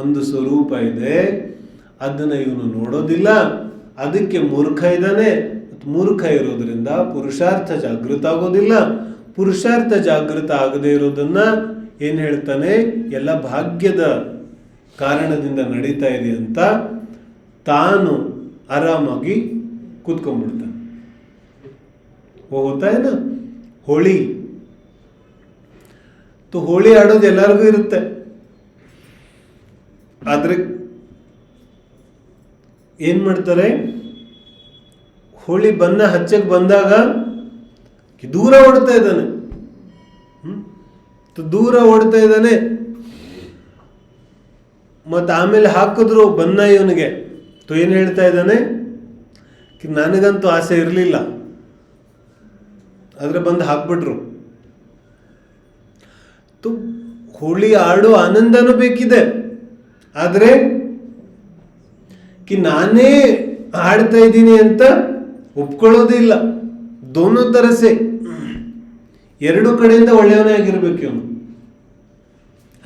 ಒಂದು ಸ್ವರೂಪ ಇದೆ ಅದನ್ನು ಇವನು ನೋಡೋದಿಲ್ಲ, ಅದಕ್ಕೆ ಮೂರ್ಖ ಇದ್ದಾನೆ. ಮೂರ್ಖ ಇರೋದ್ರಿಂದ ಪುರುಷಾರ್ಥ ಜಾಗೃತ ಆಗೋದಿಲ್ಲ. ಪುರುಷಾರ್ಥ ಜಾಗೃತ ಆಗದೆ ಇರೋದನ್ನ ಏನ್ ಹೇಳ್ತಾನೆ, ಎಲ್ಲ ಭಾಗ್ಯದ ಕಾರಣದಿಂದ ನಡೀತಾ ಇದೆ ಅಂತ ತಾನು ಆರಾಮಾಗಿ ಕೂತ್ಕೊಂಡ್ಬಿಡ್ತಾನೆ. ಹೋಗ್ತಾ ಏನ ಹೋಳಿ ಹೋಳಿ ಆಡೋದು ಎಲ್ಲರಿಗೂ ಇರುತ್ತೆ. ಆದ್ರೆ ಏನ್ ಮಾಡ್ತಾರೆ, ಹೋಳಿ ಬಣ್ಣ ಹಚ್ಚಕ್ ಬಂದಾಗ ದೂರ ಓಡ್ತಾ ಇದ್ದಾನೆ. ದೂರ ಓಡ್ತಾ ಇದ್ದಾನೆ. ಮತ್ತ ಆಮೇಲೆ ಹಾಕಿದ್ರು ಬಣ್ಣ ಇವನಿಗೆ. ಏನ್ ಹೇಳ್ತಾ ಇದ್ದಾನೆ, ನನಗಂತೂ ಆಸೆ ಇರಲಿಲ್ಲ, ಆದ್ರೆ ಬಂದು ಹಾಕ್ಬಿಟ್ರು. ಹೋಳಿ ಆಡೋ ಆನಂದನೂ ಬೇಕಿದೆ, ಆದ್ರೆ ನಾನೇ ಆಡ್ತಾ ಇದ್ದೀನಿ ಅಂತ ಒಪ್ಕೊಳ್ಳೋದಿಲ್ಲ. ದೋನೋ ತರಸೆ ಎರಡು ಕಡೆಯಿಂದ ಒಳ್ಳೆಯವನೇ ಆಗಿರ್ಬೇಕು ಇವನು.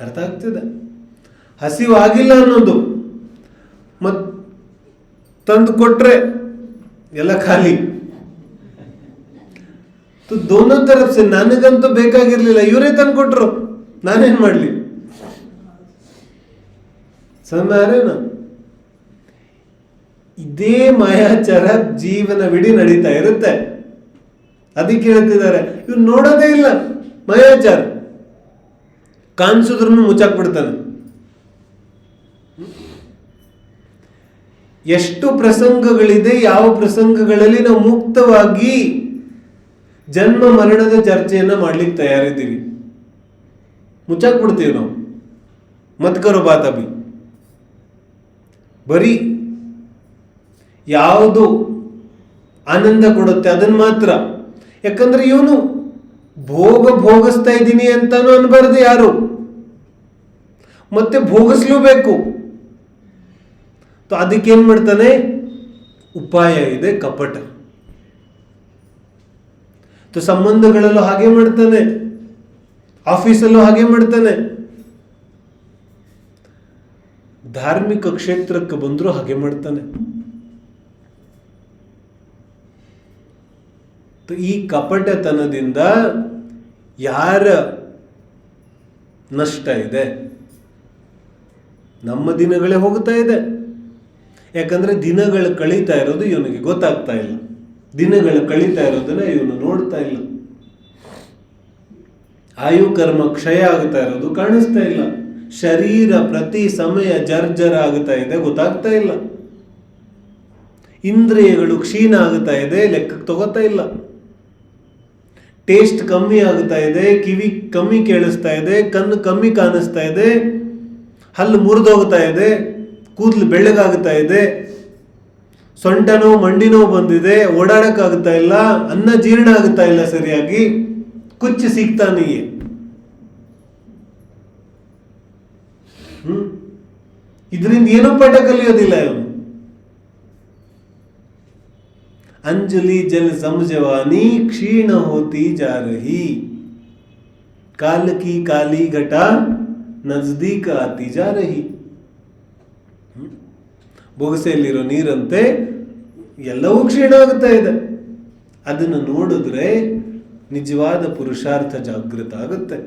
ಅರ್ಥ ಆಗ್ತಿದೆ? ಹಸಿವಾಗಿಲ್ಲ ಅನ್ನೋದು ಮತ್ ತಂದು ಕೊಟ್ರೆ ಎಲ್ಲ ಖಾಲಿ. ದೋನೋ ತರಸೆ ನನಗಂತೂ ಬೇಕಾಗಿರ್ಲಿಲ್ಲ, ಇವರೇ ತಂದು ಕೊಟ್ರು, ನಾನೇನ್ ಮಾಡ್ಲಿ? ಸಮಾರೇನ ಇದೇ ಮಾಯಾಚಾರ ಜೀವನವಿಡೀ ನಡೀತಾ ಇರುತ್ತೆ. ಅದಕ್ಕೆ ಹೇಳ್ತಿದ್ದಾರೆ, ಇವ್ರು ನೋಡೋದೇ ಇಲ್ಲ ಮಾಯಾಚಾರ. ಕಾಣಿಸಿದ್ರು ಮುಚ್ಚಾಕ್ಬಿಡ್ತಾನೆ. ಎಷ್ಟು ಪ್ರಸಂಗಗಳಿದೆ, ಯಾವ ಪ್ರಸಂಗಗಳಲ್ಲಿ ನಾವು ಮುಕ್ತವಾಗಿ ಜನ್ಮ ಮರಣದ ಚರ್ಚೆಯನ್ನ ಮಾಡ್ಲಿಕ್ಕೆ ತಯಾರಿದ್ದೀವಿ, ಮುಚ್ಚಾಕ್ಬಿಡ್ತೀವಿ ನಾವು. ಮತ್ಕರೋ ಬಾತ ಬಿ ಬರೀ ಯಾವುದು ಆನಂದ ಕೊಡುತ್ತೆ ಅದನ್ನ ಮಾತ್ರ. ಯಾಕಂದ್ರೆ ಇವನು ಭೋಗಿಸ್ತಾ ಇದ್ದೀನಿ ಅಂತಾನು ಅನ್ಬಾರ್ದು ಯಾರು, ಮತ್ತೆ ಭೋಗಿಸ್ಲೂಬೇಕು. ಅದಕ್ಕೇನ್ ಮಾಡ್ತಾನೆ, ಉಪಾಯ ಇದೆ, ಕಪಟ. ಸಂಬಂಧಗಳಲ್ಲೂ ಹಾಗೆ ಮಾಡ್ತಾನೆ, ಆಫೀಸಲ್ಲೂ ಹಾಗೆ ಮಾಡ್ತಾನೆ, ಧಾರ್ಮಿಕ ಕ್ಷೇತ್ರಕ್ಕೆ ಬಂದರೂ ಹಾಗೆ ಮಾಡ್ತಾನೆ. ಈ ಕಪಟತನದಿಂದ ಯಾರ ನಷ್ಟ ಇದೆ? ನಮ್ಮ ದಿನಗಳೇ ಹೋಗ್ತಾ ಇದೆ. ಯಾಕಂದ್ರೆ ದಿನಗಳು ಕಳೀತಾ ಇರೋದು ಇವನಿಗೆ ಗೊತ್ತಾಗ್ತಾ ಇಲ್ಲ, ದಿನಗಳು ಕಳೀತಾ ಇರೋದನ್ನ ಇವನು ನೋಡ್ತಾ ಇಲ್ಲ. ಆಯು ಕರ್ಮ ಕ್ಷಯ ಆಗ್ತಾ ಇರೋದು ಕಾಣಿಸ್ತಾ ಇಲ್ಲ. ಶರೀರ ಪ್ರತಿ ಸಮಯ ಜರ್ಜರ ಆಗ್ತಾ ಇದೆ, ಗೊತ್ತಾಗ್ತಾ ಇಲ್ಲ. ಇಂದ್ರಿಯಗಳು ಕ್ಷೀಣ ಆಗ್ತಾ ಇದೆ, ಲೆಕ್ಕಕ್ಕೆ ತಗೋತಾ ಇಲ್ಲ. ಟೇಸ್ಟ್ ಕಮ್ಮಿ ಆಗ್ತಾ ಇದೆ, ಕಿವಿ ಕಮ್ಮಿ ಕೇಳಿಸ್ತಾ ಇದೆ, ಕಣ್ಣು ಕಮ್ಮಿ ಕಾಣಿಸ್ತಾ ಇದೆ, ಹಲ್ಲು ಮುರಿದೋಗ್ತಾ ಇದೆ, ಕೂದಲು ಬೆಳ್ಳಗಾಗ್ತಾ ಇದೆ, ಸೊಂಟ ನೋವು ಮಂಡಿ ನೋವು ಬಂದಿದೆ, ಓಡಾಡಕ್ಕಾಗ್ತಾ ಇಲ್ಲ, ಅನ್ನ ಜೀರ್ಣ ಆಗ್ತಾ ಇಲ್ಲ ಸರಿಯಾಗಿ, ಕುಚ್ಚು ಸಿಗ್ತಾನೆಯೇ. ಇದರಿಂದ ಏನೋ ಪಾಠ ಕಲಿಯೋದಿಲ್ಲ ಇವನು. अंजलि जल समझवानी क्षीण होती जा रही, काल की काली घटा नजदीक आती जा रही. ಬೊಗಸೆಯಲ್ಲಿರೋ ನೀರಂತೆ ಎಲ್ಲವೂ ಕ್ಷೀಣ ಆಗುತ್ತಾ ಇದೆ. ಅದನ್ನು ನೋಡಿದ್ರೆ ನಿಜವಾದ ಪುರುಷಾರ್ಥ ಜಾಗೃತ ಆಗುತ್ತೆ.